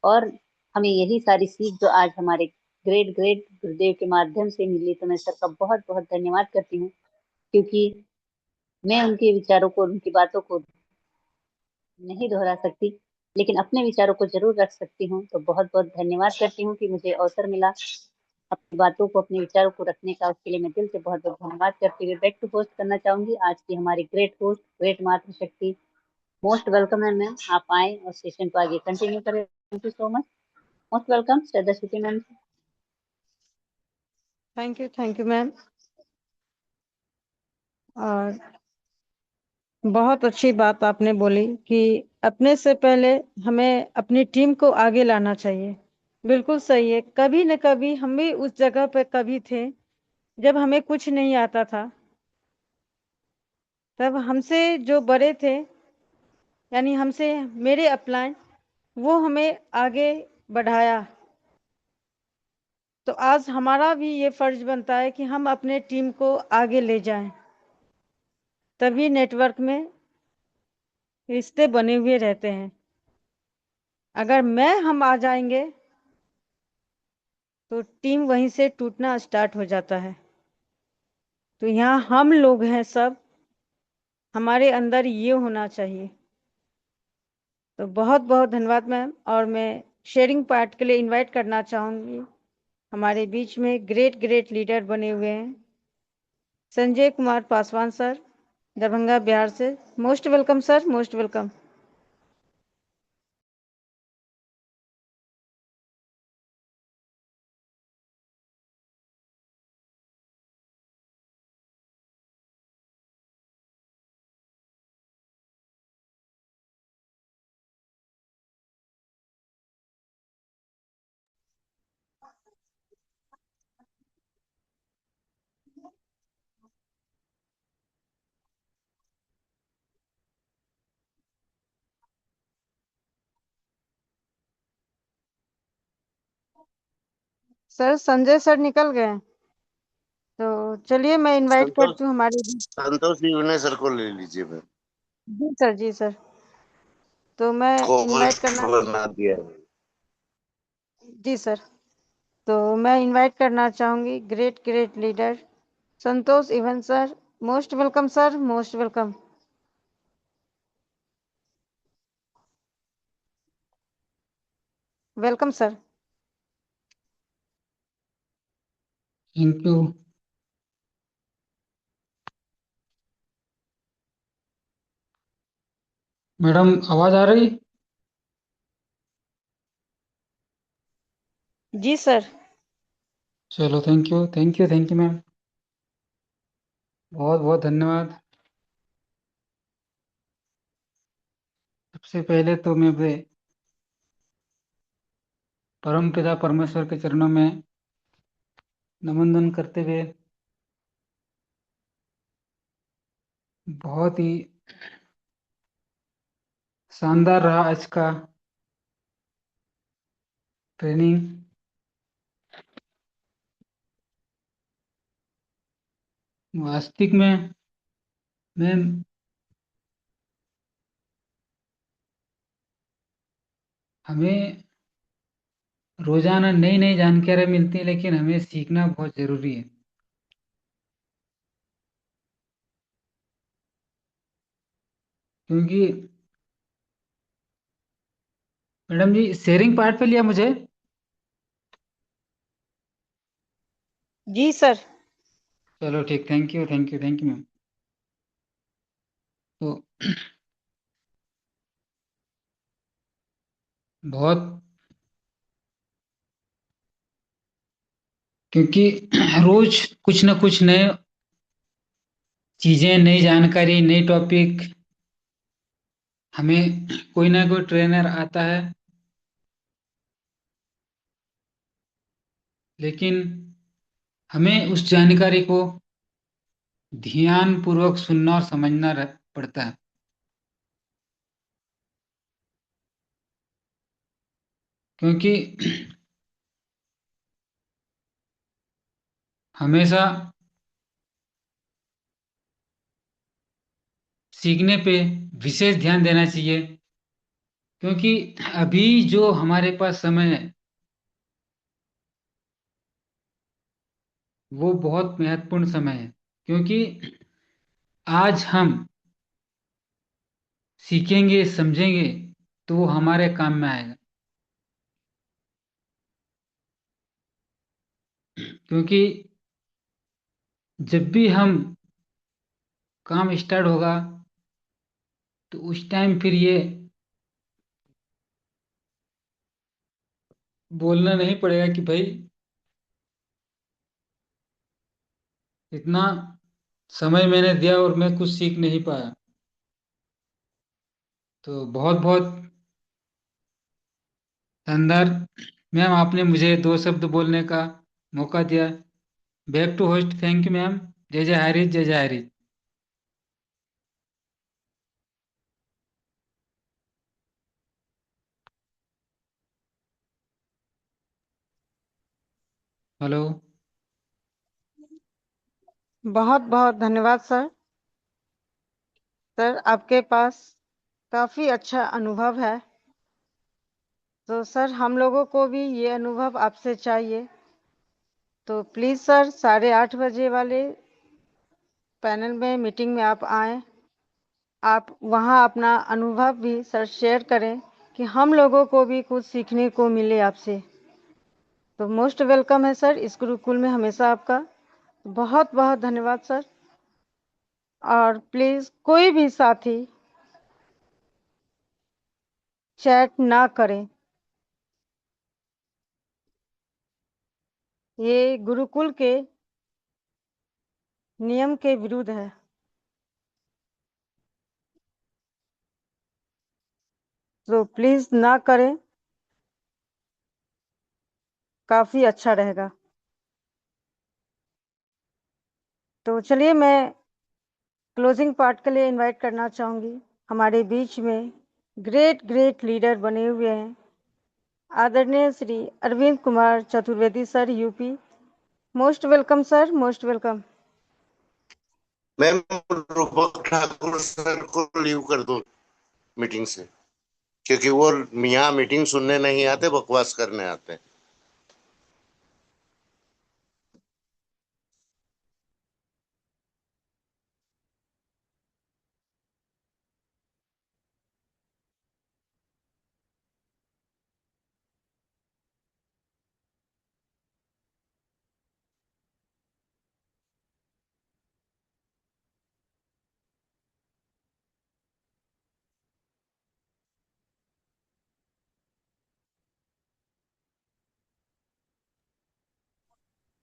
और हमें यही सारी सीख जो आज हमारे ग्रेट ग्रेट गुरुदेव के माध्यम से मिली, तो मैं सर का बहुत बहुत धन्यवाद करती हूँ, क्योंकि मैं उनके विचारों को, उनकी बातों को नहीं दोहरा सकती, लेकिन अपने विचारों को जरूर रख सकती हूँ। तो बहुत बहुत धन्यवाद करती हूँ कि मुझे अवसर मिला अपनी बातों को, अपने विचारों को रखने का। उसके लिए मैं दिल से बहुत बहुत धन्यवाद करते हुए बैक टू होस्ट करना चाहूंगी आज की हमारी ग्रेट होस्ट, ग्रेट मातृशक्ति। मोस्ट वेलकम है मैम, आप आए और सेशन को आगे कंटिन्यू करें। Thank you so much. Most welcome Shraddha Shruti ma'am. Thank you ma'am. और बहुत अच्छी बात आपने बोली कि अपने से पहले हमें अपनी टीम को आगे लाना चाहिए। बिल्कुल सही है। कभी न कभी हम भी उस जगह पे कभी थे जब हमें कुछ नहीं आता था, तब हमसे जो बड़े थे, यानी हमसे मेरे अपलाइन, वो हमें आगे बढ़ाया। तो आज हमारा भी ये फर्ज बनता है कि हम अपने टीम को आगे ले जाएं, तभी नेटवर्क में रिश्ते बने हुए रहते हैं। अगर हम आ जाएंगे तो टीम वहीं से टूटना स्टार्ट हो जाता है। तो यहाँ हम लोग हैं सब, हमारे अंदर ये होना चाहिए। तो बहुत बहुत धन्यवाद मैम। और मैं शेयरिंग पार्ट के लिए इनवाइट करना चाहूंगी, हमारे बीच में ग्रेट ग्रेट लीडर बने हुए हैं संजय कुमार पासवान सर, दरभंगा बिहार से। Most welcome sir, most welcome. Sir Sanjay sir निकल गए, तो चलिए मैं इनवाइट संतोष करती हूँ हमारे बीच। संतोष जी विनय सर को ले लीजिए मैम। जी सर, जी सर। तो मैं इनवाइट करना, बना दिया है। जी सर, तो मैं इनवाइट करना चाहूंगी great great leader Santosh even sir. Most welcome sir, most welcome. Welcome sir. Thank you. Madam आवाज आ रही? जी सर। चलो, thank you thank you thank you ma'am, बहुत बहुत धन्यवाद। सबसे पहले तो मैं अपने परम पिता परमेश्वर के चरणों में नमन करते हुए, बहुत ही शानदार रहा आज का ट्रेनिंग। वास्तविक में मैम, हमें रोजाना नई नई जानकारियां मिलती है, लेकिन हमें सीखना बहुत जरूरी है। क्योंकि मैडम जी शेयरिंग पार्ट पे लिया मुझे, जी सर। चलो ठीक, thank you thank you thank you ma'am. तो बहुत, क्योंकि रोज कुछ ना कुछ नए चीजें, नई जानकारी, नई टॉपिक, हमें कोई ना कोई ट्रेनर आता है, लेकिन हमें उस जानकारी को ध्यान पूर्वक सुनना और समझना पड़ता है। क्योंकि हमेशा सीखने पे विशेष ध्यान देना चाहिए, क्योंकि अभी जो हमारे पास समय है वो बहुत महत्वपूर्ण समय है। क्योंकि आज हम सीखेंगे, समझेंगे, तो वो हमारे काम में आएगा। क्योंकि जब भी हम काम स्टार्ट होगा तो उस टाइम फिर ये बोलना नहीं पड़ेगा कि भाई इतना समय मैंने दिया और मैं कुछ सीख नहीं पाया। तो बहुत बहुत शानदार मैम, आपने मुझे दो शब्द बोलने का मौका दिया। Back to host, thank you ma'am. जय जय हरीश, जय जय हरीश। हेलो। बहुत बहुत धन्यवाद सर। सर आपके पास काफी अच्छा अनुभव है, तो सर हम लोगों को भी ये अनुभव आपसे चाहिए। तो प्लीज सर 8:30 बजे वाले पैनल में मीटिंग में आप आएं। आप वहां अपना अनुभव भी सर शेयर करें कि हम लोगों को भी कुछ सीखने को मिले आपसे। तो मोस्ट वेलकम है सर इस गुरुकुल में हमेशा आपका। बहुत बहुत धन्यवाद सर। और प्लीज कोई भी साथी चैट ना करें, ये गुरुकुल के नियम के विरुद्ध है। तो प्लीज ना करें, काफी अच्छा रहेगा। तो चलिए मैं क्लोजिंग पार्ट के लिए इनवाइट करना चाहूंगी। हमारे बीच में ग्रेट ग्रेट लीडर बने हुए हैं आदरणीय Shri Arvind Kumar Chaturvedi sir, UP. Most welcome sir, most welcome. Ma'am, Rupak Thakur sir को लीव कर दो मीटिंग से, क्योंकि वो यहाँ मीटिंग सुनने नहीं आते, बकवास करने आते हैं।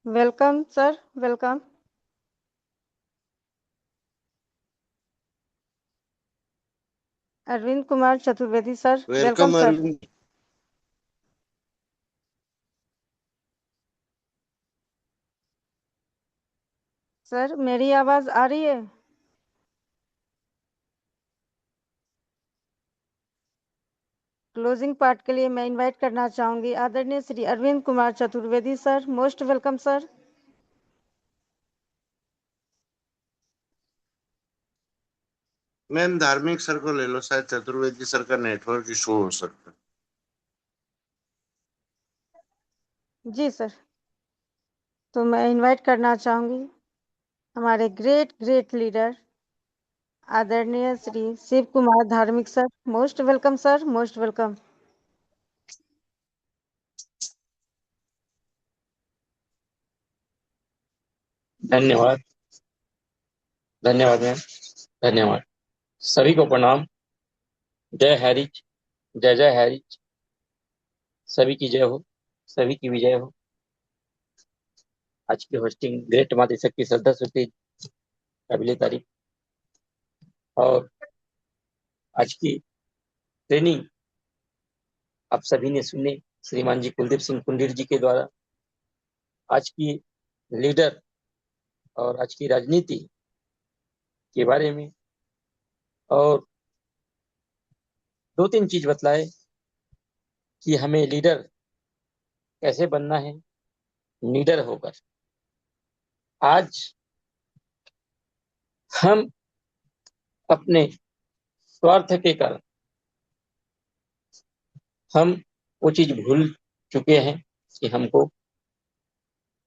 Welcome sir, welcome. Arvind Kumar Chaturvedi sir, welcome welcome sir. Arvind. Sir मेरी आवाज आ रही है? क्लोजिंग पार्ट के लिए मैं इनवाइट करना चाहूंगी आदरणीय Shri Arvind Kumar Chaturvedi sir, most welcome sir. Ma'am, Dharmik sir को ले लो, शायद चतुर्वेदी सर का नेटवर्क इशू हो सकता है। जी सर। तो मैं इनवाइट करना चाहूंगी हमारे ग्रेट ग्रेट लीडर आदरणीय श्री शिव कुमार धार्मिक sir, most welcome sir, most welcome. धन्यवाद। धन्यवाद मैम, धन्यवाद। सभी को प्रणाम। जय हरिज, जय जय हरिज। सभी की जय हो, सभी की विजय हो। आज की होस्टिंग ग्रेट माता शक्ति श्रद्धा श्रुति काबिले तारीफ। और आज की ट्रेनिंग आप सभी ने सुने श्रीमान जी कुलदीप सिंह कुंडीर जी के द्वारा। आज की लीडर और आज की राजनीति के बारे में और 2-3 चीज बतलाए कि हमें लीडर कैसे बनना है, लीडर होकर। आज हम अपने स्वार्थ के कारण हम वो चीज भूल चुके हैं कि हमको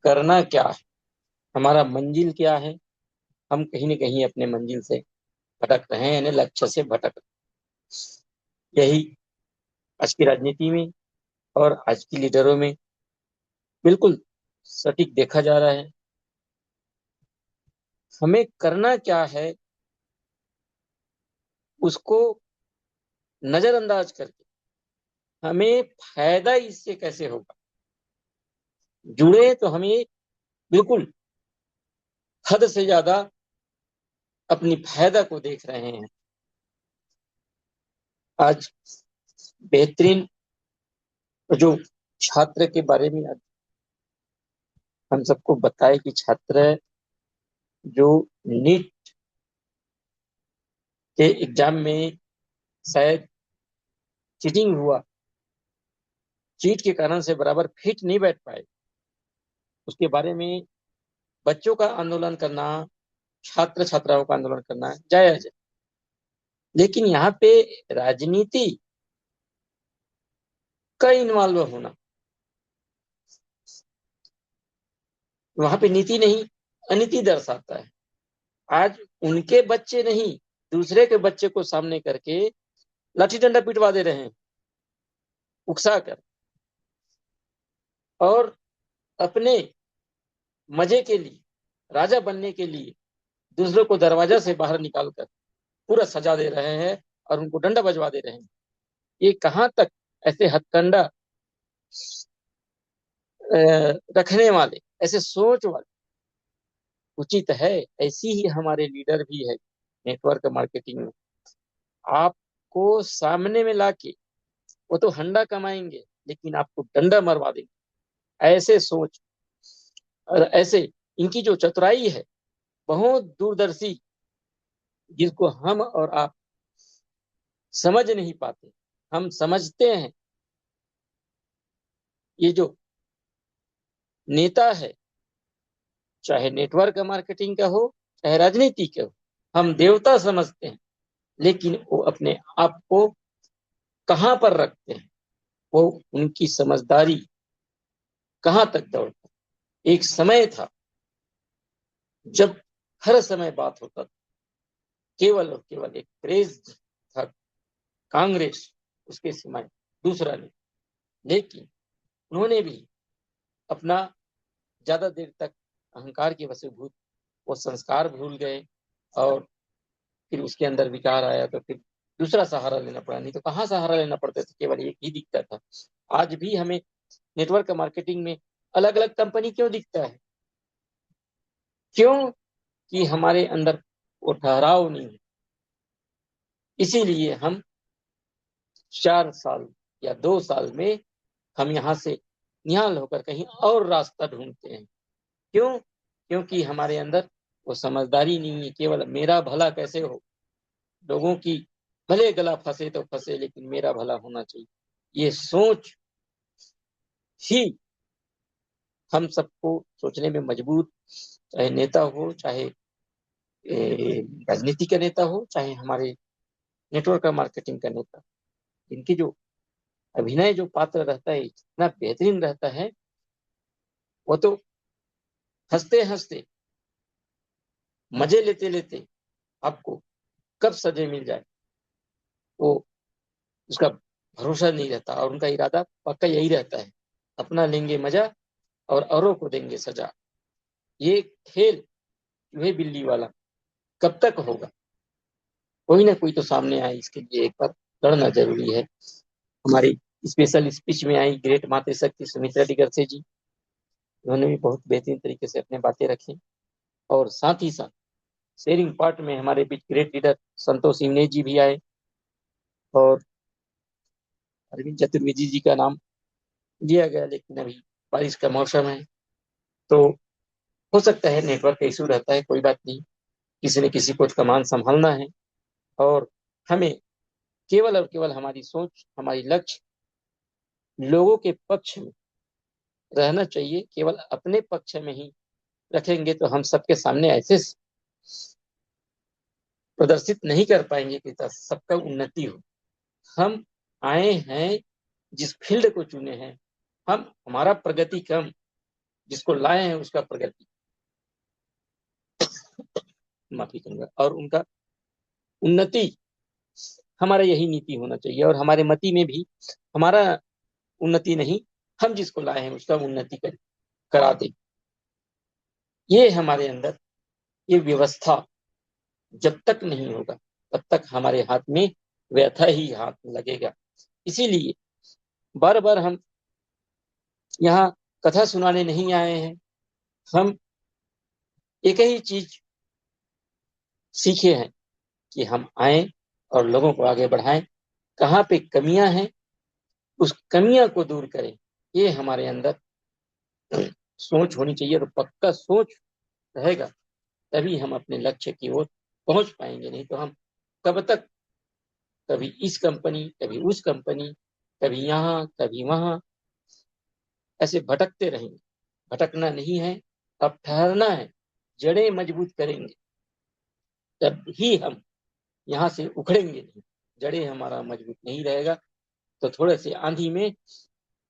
करना क्या है, हमारा मंजिल क्या है। हम कहीं न कहीं अपने मंजिल से भटक रहे हैं, यानी लक्ष्य से भटक रहे हैं। यही आज की राजनीति में और आज की लीडरों में बिल्कुल सटीक देखा जा रहा है। हमें करना क्या है उसको नजरअंदाज करके हमें फायदा इससे कैसे होगा, जुड़े तो हमें बिल्कुल हद से ज्यादा अपनी फायदा को देख रहे हैं। आज बेहतरीन जो छात्र के बारे में हम सबको बताए कि छात्र जो नीट के एग्जाम में शायद चीटिंग हुआ, चीट के कारण से बराबर फिट नहीं बैठ पाए, उसके बारे में बच्चों का आंदोलन करना, छात्र छात्राओं का आंदोलन करना जायज है। लेकिन यहाँ पे राजनीति का इन्वॉल्व होना, वहां पे नीति नहीं अनीति दर्शाता है। आज उनके बच्चे नहीं, दूसरे के बच्चे को सामने करके लाठी डंडा पिटवा दे रहे हैं उकसा कर, और अपने मजे के लिए, राजा बनने के लिए दूसरों को दरवाजा से बाहर निकालकर पूरा सजा दे रहे हैं और उनको डंडा बजवा दे रहे हैं। ये कहां तक ऐसे हथकंडा रखने वाले, ऐसे सोच वाले उचित है? ऐसी ही हमारे लीडर भी है नेटवर्क मार्केटिंग में। आपको सामने में लाके वो तो हंडा कमाएंगे लेकिन आपको डंडा मरवा देंगे। ऐसे सोच और ऐसे इनकी जो चतुराई है बहुत दूरदर्शी, जिसको हम और आप समझ नहीं पाते। हम समझते हैं ये जो नेता है, चाहे नेटवर्क मार्केटिंग का हो चाहे राजनीति का हो, हम देवता समझते हैं, लेकिन वो अपने आप को कहां पर रखते हैं, वो उनकी समझदारी कहां तक दौड़ता। एक समय था जब हर समय बात होता था, केवल और केवल एक क्रेज था कांग्रेस, उसके सिवाय दूसरा नहीं। लेकिन उन्होंने भी अपना ज्यादा देर तक अहंकार के वशीभूत वो संस्कार भूल गए और फिर उसके अंदर विकार आया, तो फिर दूसरा सहारा लेना पड़ा। नहीं तो कहाँ सहारा लेना पड़ता था, केवल एक ही दिखता था। आज भी हमें नेटवर्क मार्केटिंग में अलग अलग कंपनी क्यों दिखता है? क्यों कि हमारे अंदर वो ठहराव नहीं है। इसीलिए हम 4 साल या 2 साल में हम यहाँ से निहाल होकर कहीं और रास्ता ढूंढते हैं। क्यों? क्योंकि हमारे अंदर वो समझदारी नहीं है। केवल मेरा भला कैसे हो, लोगों की भले गला फंसे तो फंसे लेकिन मेरा भला होना चाहिए, ये सोच ही हम सबको सोचने में मजबूर, चाहे नेता हो, चाहे राजनीति का नेता हो, चाहे हमारे नेटवर्क मार्केटिंग का नेता। इनकी जो अभिनय जो पात्र रहता है इतना बेहतरीन रहता है, वो तो हंसते हंसते मजे लेते लेते आपको कब सजे मिल जाए वो उसका भरोसा नहीं रहता। और उनका इरादा पक्का यही रहता है, अपना लेंगे मजा और औरों को देंगे सजा। ये खेल चूहे बिल्ली वाला कब तक होगा? कोई ना कोई तो सामने आए, इसके लिए एक बार लड़ना जरूरी है। हमारी स्पेशल स्पीच में आई ग्रेट मातृशक्ति सुमित्रा डिगरसे जी, उन्होंने भी बहुत बेहतरीन तरीके से अपने बातें रखी। और साथ ही साथ शेयरिंग पार्ट में हमारे बीच ग्रेट लीडर संतोष सिंह जी भी आए, और अरविंद चतुर्वेदी जी का नाम लिया गया, लेकिन अभी बारिश का मौसम है तो हो सकता है नेटवर्क का इशू रहता है, कोई बात नहीं। किसी न किसी को कमान संभालना है, और हमें केवल और केवल हमारी सोच, हमारी लक्ष्य लोगों के पक्ष में रहना चाहिए। केवल अपने पक्ष में ही रखेंगे तो हम सबके सामने ऐसे प्रदर्शित नहीं कर पाएंगे कि सबका उन्नति हो। हम आए हैं, जिस फील्ड को चुने हैं, हम हमारा प्रगति कम, जिसको लाए हैं उसका प्रगति, माफी चाहूंगा, और उनका उन्नति, हमारा यही नीति होना चाहिए। और हमारे मति में भी हमारा उन्नति नहीं, हम जिसको लाए हैं उसका उन्नति करा दे। ये हमारे अंदर ये व्यवस्था जब तक नहीं होगा तब तक हमारे हाथ में व्यथा ही हाथ में लगेगा। इसीलिए बार बार हम यहाँ कथा सुनाने नहीं आए हैं, हम एक ही चीज सीखे हैं कि हम आए और लोगों को आगे बढ़ाएं। कहाँ पे कमियां हैं उस कमियां को दूर करें, ये हमारे अंदर सोच होनी चाहिए। और पक्का सोच रहेगा तभी हम अपने लक्ष्य की ओर पहुंच पाएंगे, नहीं तो हम कब तक कभी इस कंपनी, कभी उस कंपनी, कभी यहाँ कभी वहां, ऐसे भटकते रहेंगे। भटकना नहीं है, अब ठहरना है, जड़ें मजबूत करेंगे तब ही हम यहाँ से उखड़ेंगे नहीं। जड़ें हमारा मजबूत नहीं रहेगा तो थोड़े से आंधी में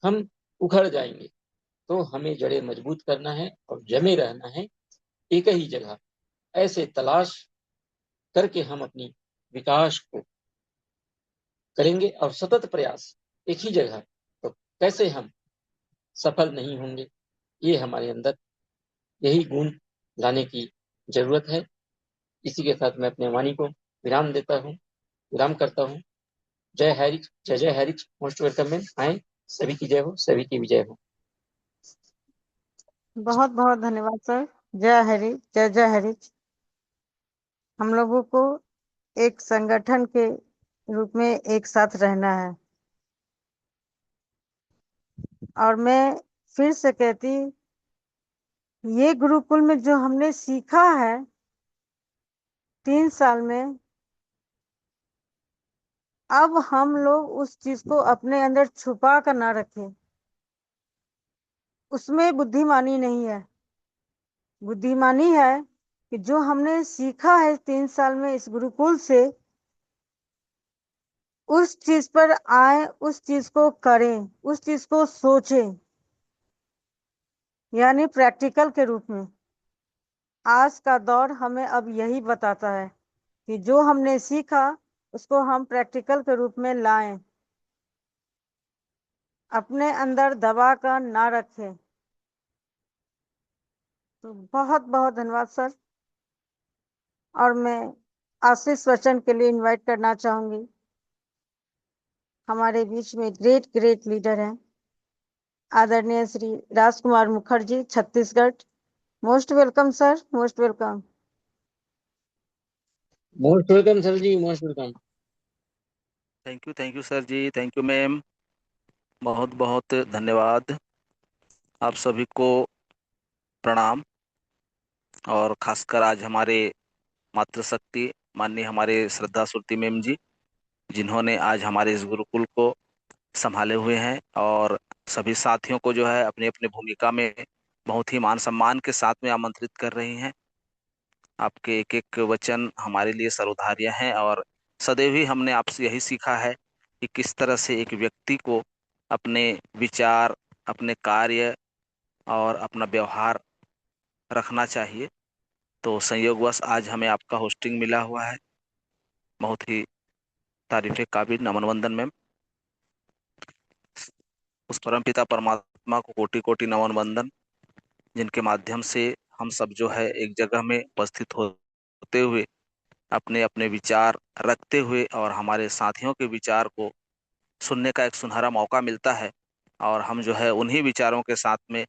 हम उखड़ जाएंगे। तो हमें जड़ें मजबूत करना है और जमे रहना है एक ही जगह। ऐसे तलाश करके हम अपनी विकास को करेंगे, और सतत प्रयास एक ही जगह, तो कैसे हम सफल नहीं होंगे? ये हमारे अंदर यही गुण लाने की जरूरत है। इसी के साथ मैं अपने वाणी को विराम देता हूँ, विराम करता हूँ। जय हरिच, जय जय हरिच। मोस्ट वेलकम मैम, आए। सभी की जय हो, सभी की विजय हो। बहुत बहुत धन्यवाद सर। जय हरि, जय जय हरि। हम लोगों को एक संगठन के रूप में एक साथ रहना है, और मैं फिर से कहती, ये गुरुकुल में जो हमने सीखा है 3 साल में, अब हम लोग उस चीज को अपने अंदर छुपा कर ना रखें। उसमें बुद्धिमानी नहीं है। बुद्धिमानी है कि जो हमने सीखा है 3 साल में इस गुरुकुल से, उस चीज पर आए, उस चीज को करें, उस चीज को सोचें, यानी प्रैक्टिकल के रूप में। आज का दौर हमें अब यही बताता है कि जो हमने सीखा उसको हम प्रैक्टिकल के रूप में लाएं, अपने अंदर दबा कर ना रखें। तो बहुत बहुत धन्यवाद सर। और मैं आशीष वचन के लिए इनवाइट करना चाहूंगी। हमारे बीच में ग्रेट ग्रेट लीडर हैं आदरणीय Shri Rajkumar Mukherjee, Chhattisgarh. Most welcome sir, most welcome. Most welcome sir ji, most welcome. Thank you sir ji, thank you ma'am, बहुत बहुत धन्यवाद। आप सभी को प्रणाम। और खासकर आज हमारे मातृशक्ति माननीय हमारे श्रद्धा सुरती मैम जी, जिन्होंने आज हमारे इस गुरुकुल को संभाले हुए हैं, और सभी साथियों को जो है अपनी अपनी भूमिका में बहुत ही मान सम्मान के साथ में आमंत्रित कर रही हैं। आपके एक एक वचन हमारे लिए सर्वधार्य हैं, और सदैव ही हमने आपसे यही सीखा है कि किस तरह से एक व्यक्ति को अपने विचार, अपने कार्य और अपना व्यवहार रखना चाहिए। तो संयोगवश आज हमें आपका होस्टिंग मिला हुआ है। बहुत ही तारीफ़ काबिल। नमन वंदन मैम। उस परमपिता परमात्मा को कोटि कोटि नमन वंदन, जिनके माध्यम से हम सब जो है एक जगह में उपस्थित होते हुए अपने अपने विचार रखते हुए और हमारे साथियों के विचार को सुनने का एक सुनहरा मौका मिलता है, और हम जो है उन्हीं विचारों के साथ में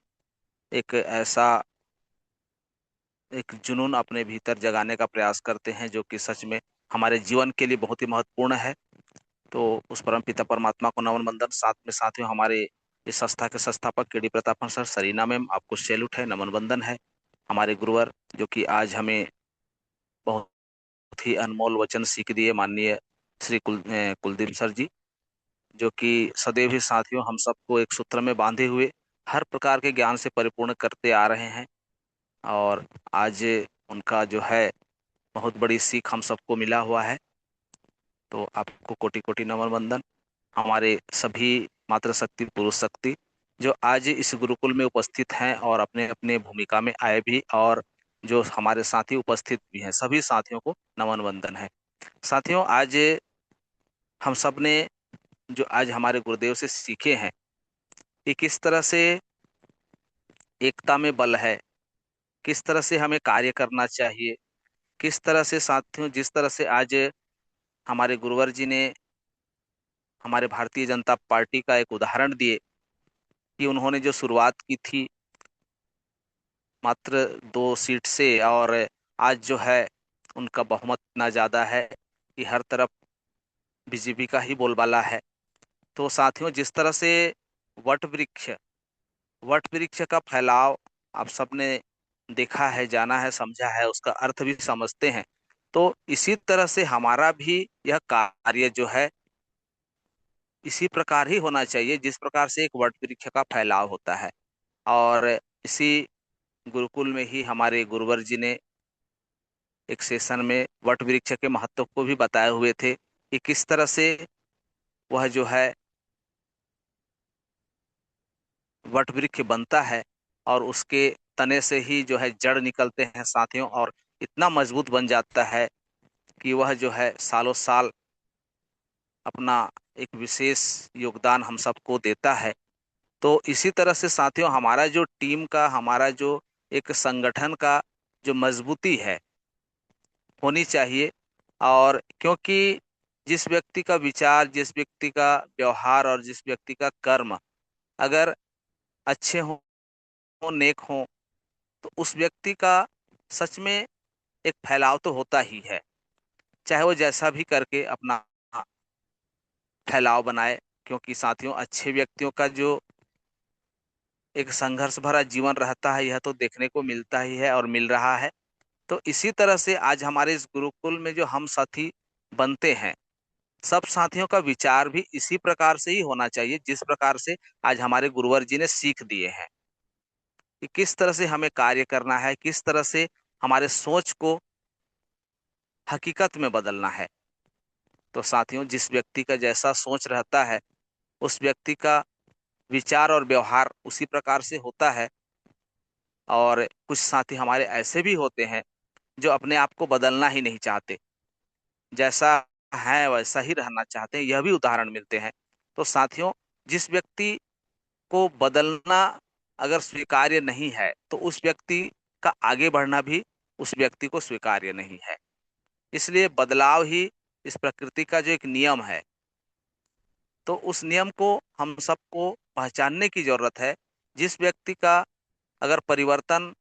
एक ऐसा एक जुनून अपने भीतर जगाने का प्रयास करते हैं जो कि सच में हमारे जीवन के लिए बहुत ही महत्वपूर्ण है। तो उस परम पिता परमात्मा को नमन बंदन। साथ में साथियों, हमारे इस संस्था के संस्थापक K D Pratapan sir, Sarina ma'am, आपको सैल्यूट है, नमन बंदन है। हमारे गुरुवर जो कि आज हमें बहुत ही अनमोल वचन सीख दिए, माननीय श्री कुलदीप सर जी, जो कि सदैव ही साथियों हम सबको एक सूत्र में बांधे हुए हर प्रकार के ज्ञान से परिपूर्ण करते आ रहे हैं। और आज उनका जो है बहुत बड़ी सीख हम सबको मिला हुआ है। तो आपको कोटि कोटि नमन वंदन। हमारे सभी मातृशक्ति पुरुष शक्ति जो आज इस गुरुकुल में उपस्थित हैं और अपने अपने भूमिका में आए भी, और जो हमारे साथी उपस्थित भी हैं, सभी साथियों को नमन वंदन है। साथियों, आज हम सब ने जो आज हमारे गुरुदेव से सीखे हैं कि किस तरह से एकता में बल है, किस तरह से हमें कार्य करना चाहिए, किस तरह से साथियों, जिस तरह से आज हमारे गुरुवर जी ने हमारे भारतीय जनता पार्टी का एक उदाहरण दिए कि उन्होंने जो शुरुआत की थी मात्र 2 सीट से, और आज जो है उनका बहुमत इतना ज्यादा है कि हर तरफ बीजेपी का ही बोलबाला है। तो साथियों, जिस तरह से वट वृक्ष वट वृक्ष का फैलाव आप सबने देखा है, जाना है, समझा है, उसका अर्थ भी समझते हैं। तो इसी तरह से हमारा भी यह कार्य जो है इसी प्रकार ही होना चाहिए जिस प्रकार से एक वट वृक्ष का फैलाव होता है। और इसी गुरुकुल में ही हमारे गुरुवर जी ने एक सेशन में वट वृक्ष के महत्व को भी बताए हुए थे कि किस तरह से वह जो है वट वृक्ष बनता है और उसके तने से ही जो है जड़ निकलते हैं साथियों, और इतना मजबूत बन जाता है कि वह जो है सालों साल अपना एक विशेष योगदान हम सबको देता है। तो इसी तरह से साथियों, हमारा जो टीम का, हमारा जो एक संगठन का जो मजबूती है होनी चाहिए। और क्योंकि जिस व्यक्ति का विचार, जिस व्यक्ति का व्यवहार और जिस व्यक्ति का कर्म अगर अच्छे हों, नेक हों, तो उस व्यक्ति का सच में एक फैलाव तो होता ही है, चाहे वो जैसा भी करके अपना फैलाव बनाए। क्योंकि साथियों, अच्छे व्यक्तियों का जो एक संघर्ष भरा जीवन रहता है, यह तो देखने को मिलता ही है और मिल रहा है। तो इसी तरह से आज हमारे इस गुरुकुल में जो हम साथी बनते हैं, सब साथियों का विचार भी इसी प्रकार से ही होना चाहिए जिस प्रकार से आज हमारे गुरुवर जी ने सीख दिए हैं कि किस तरह से हमें कार्य करना है, किस तरह से हमारे सोच को हकीकत में बदलना है। तो साथियों, जिस व्यक्ति का जैसा सोच रहता है उस व्यक्ति का विचार और व्यवहार उसी प्रकार से होता है। और कुछ साथी हमारे ऐसे भी होते हैं जो अपने आप को बदलना ही नहीं चाहते, जैसा है वैसा ही रहना चाहते हैं, यह भी उदाहरण मिलते हैं। तो साथियों, जिस व्यक्ति को बदलना अगर स्वीकार्य नहीं है तो उस व्यक्ति का आगे बढ़ना भी उस व्यक्ति को स्वीकार्य नहीं है। इसलिए बदलाव ही इस प्रकृति का जो एक नियम है, तो उस नियम को हम सबको पहचानने की जरूरत है। जिस व्यक्ति का अगर परिवर्तन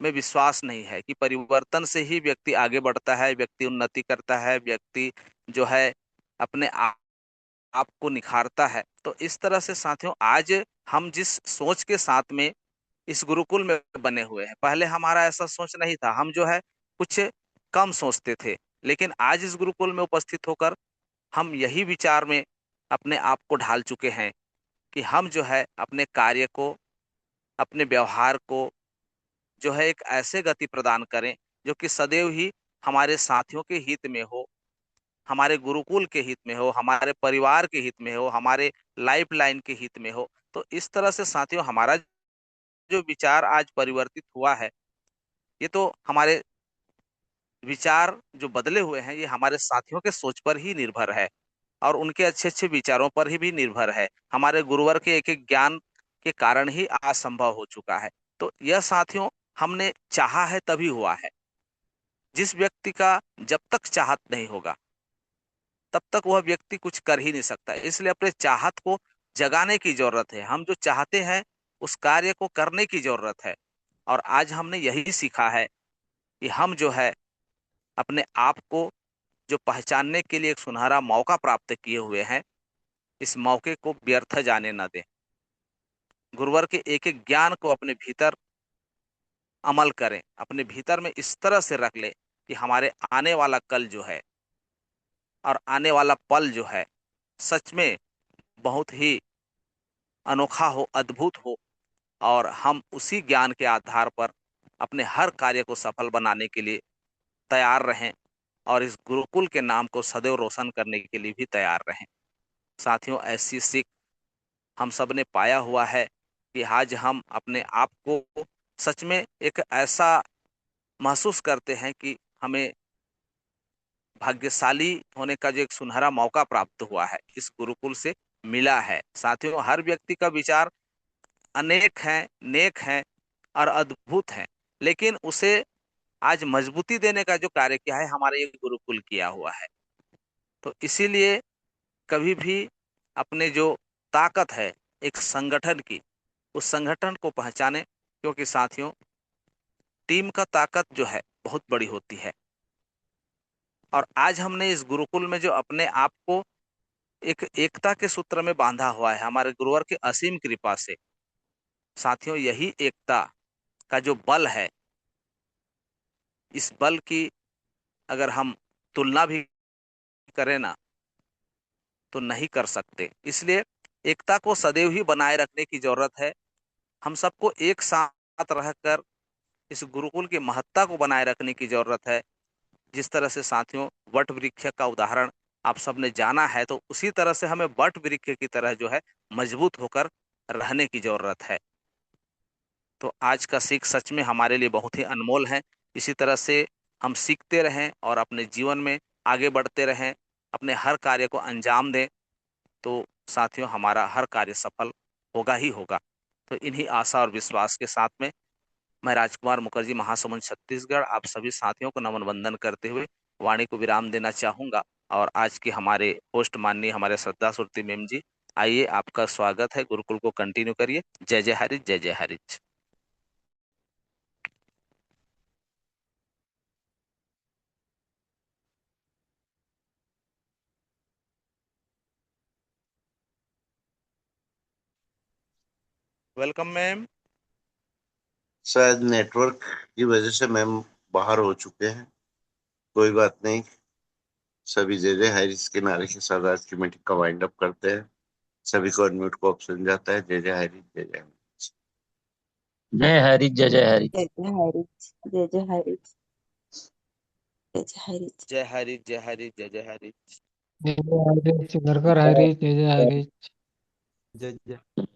में विश्वास नहीं है कि परिवर्तन से ही व्यक्ति आगे बढ़ता है, व्यक्ति उन्नति करता है, व्यक्ति जो है अपने आप को निखारता है, तो इस तरह से साथियों, आज हम जिस सोच के साथ में इस गुरुकुल में बने हुए हैं, पहले हमारा ऐसा सोच नहीं था, हम जो है कुछ कम सोचते थे, लेकिन आज इस गुरुकुल में उपस्थित होकर हम यही विचार में अपने आप को ढाल चुके हैं कि हम जो है अपने कार्य को, अपने व्यवहार को जो है एक ऐसे गति प्रदान करें जो कि सदैव ही हमारे साथियों के हित में हो, हमारे गुरुकुल के हित में हो, हमारे परिवार के हित में हो, हमारे लाइफ लाइन के हित में हो। तो इस तरह से साथियों, हमारा जो विचार आज परिवर्तित हुआ है, ये तो हमारे विचार जो बदले हुए हैं ये हमारे साथियों के सोच पर ही निर्भर है और उनके अच्छे अच्छे विचारों पर ही भी निर्भर है। हमारे गुरुवर के एक एक ज्ञान के कारण ही आज संभव हो चुका है। तो यह साथियों हमने चाहा है तभी हुआ है। जिस व्यक्ति का जब तक चाहत नहीं होगा तब तक वह व्यक्ति कुछ कर ही नहीं सकता। इसलिए अपने चाहत को जगाने की जरूरत है। हम जो चाहते हैं उस कार्य को करने की जरूरत है। और आज हमने यही सीखा है कि हम जो है अपने आप को जो पहचानने के लिए एक सुनहरा मौका प्राप्त किए हुए हैं, इस मौके को व्यर्थ जाने न दें। गुरुवर के एक एक ज्ञान को अपने भीतर अमल करें, अपने भीतर में इस तरह से रख ले कि हमारे आने वाला कल जो है और आने वाला पल जो है सच में बहुत ही अनोखा हो, अद्भुत हो, और हम उसी ज्ञान के आधार पर अपने हर कार्य को सफल बनाने के लिए तैयार रहें और इस गुरुकुल के नाम को सदैव रोशन करने के लिए भी तैयार रहें। साथियों, ऐसी सीख हम सब ने पाया हुआ है कि आज हम अपने आप को सच में एक ऐसा महसूस करते हैं कि हमें भाग्यशाली होने का जो एक सुनहरा मौका प्राप्त हुआ है इस गुरुकुल से मिला है। साथियों, हर व्यक्ति का विचार अनेक हैं, नेक हैं और अद्भुत हैं, लेकिन उसे आज मजबूती देने का जो कार्य किया है हमारे ये गुरुकुल किया हुआ है। तो इसीलिए कभी भी अपने जो ताकत है एक संगठन की, उस संगठन को पहचाने, क्योंकि साथियों टीम का ताकत जो है बहुत बड़ी होती है। और आज हमने इस गुरुकुल में जो अपने आप को एक एकता के सूत्र में बांधा हुआ है हमारे गुरुवर की असीम कृपा से, साथियों यही एकता का जो बल है, इस बल की अगर हम तुलना भी करें ना तो नहीं कर सकते। इसलिए एकता को सदैव ही बनाए रखने की जरूरत है। हम सबको एक साथ रहकर इस गुरुकुल की महत्ता को बनाए रखने की जरूरत है। जिस तरह से साथियों वट वृक्ष का उदाहरण आप सबने जाना है, तो उसी तरह से हमें वट वृक्ष की तरह जो है मजबूत होकर रहने की जरूरत है। तो आज का सीख सच में हमारे लिए बहुत ही अनमोल है। इसी तरह से हम सीखते रहें और अपने जीवन में आगे बढ़ते रहें, अपने हर कार्य को अंजाम दें, तो साथियों हमारा हर कार्य सफल होगा ही होगा। तो इन्हीं आशा और विश्वास के साथ में मैं राजकुमार मुखर्जी, महासमुंद छत्तीसगढ़, आप सभी साथियों को नमन वंदन करते हुए वाणी को विराम देना चाहूंगा। और आज के हमारे होस्ट माननीय हमारे श्रद्धा सुरती मैम जी, आइए आपका स्वागत है, गुरुकुल को कंटिन्यू करिए। जय जय हरि, जय जय हरि। Welcome ma'am. शायद नेटवर्क की वजह से मैम बाहर हो चुके हैं, कोई बात नहीं। सभी जय जय हरीश के नारे के साथ आज की मीटिंग का वाइंड अप करते हैं। सभी को अनम्यूट को ऑप्शन जाता है। जय जय हरीश, जय जय हरीश। जय हरि, जय जय हरि। जय जय हरीश, जय जय हरीश, जय जय हरीश। जय हरि, जय हरि, जय जय हरि। जय जय हरीश, घर घर हरीश, जय जय हरीश। जय जय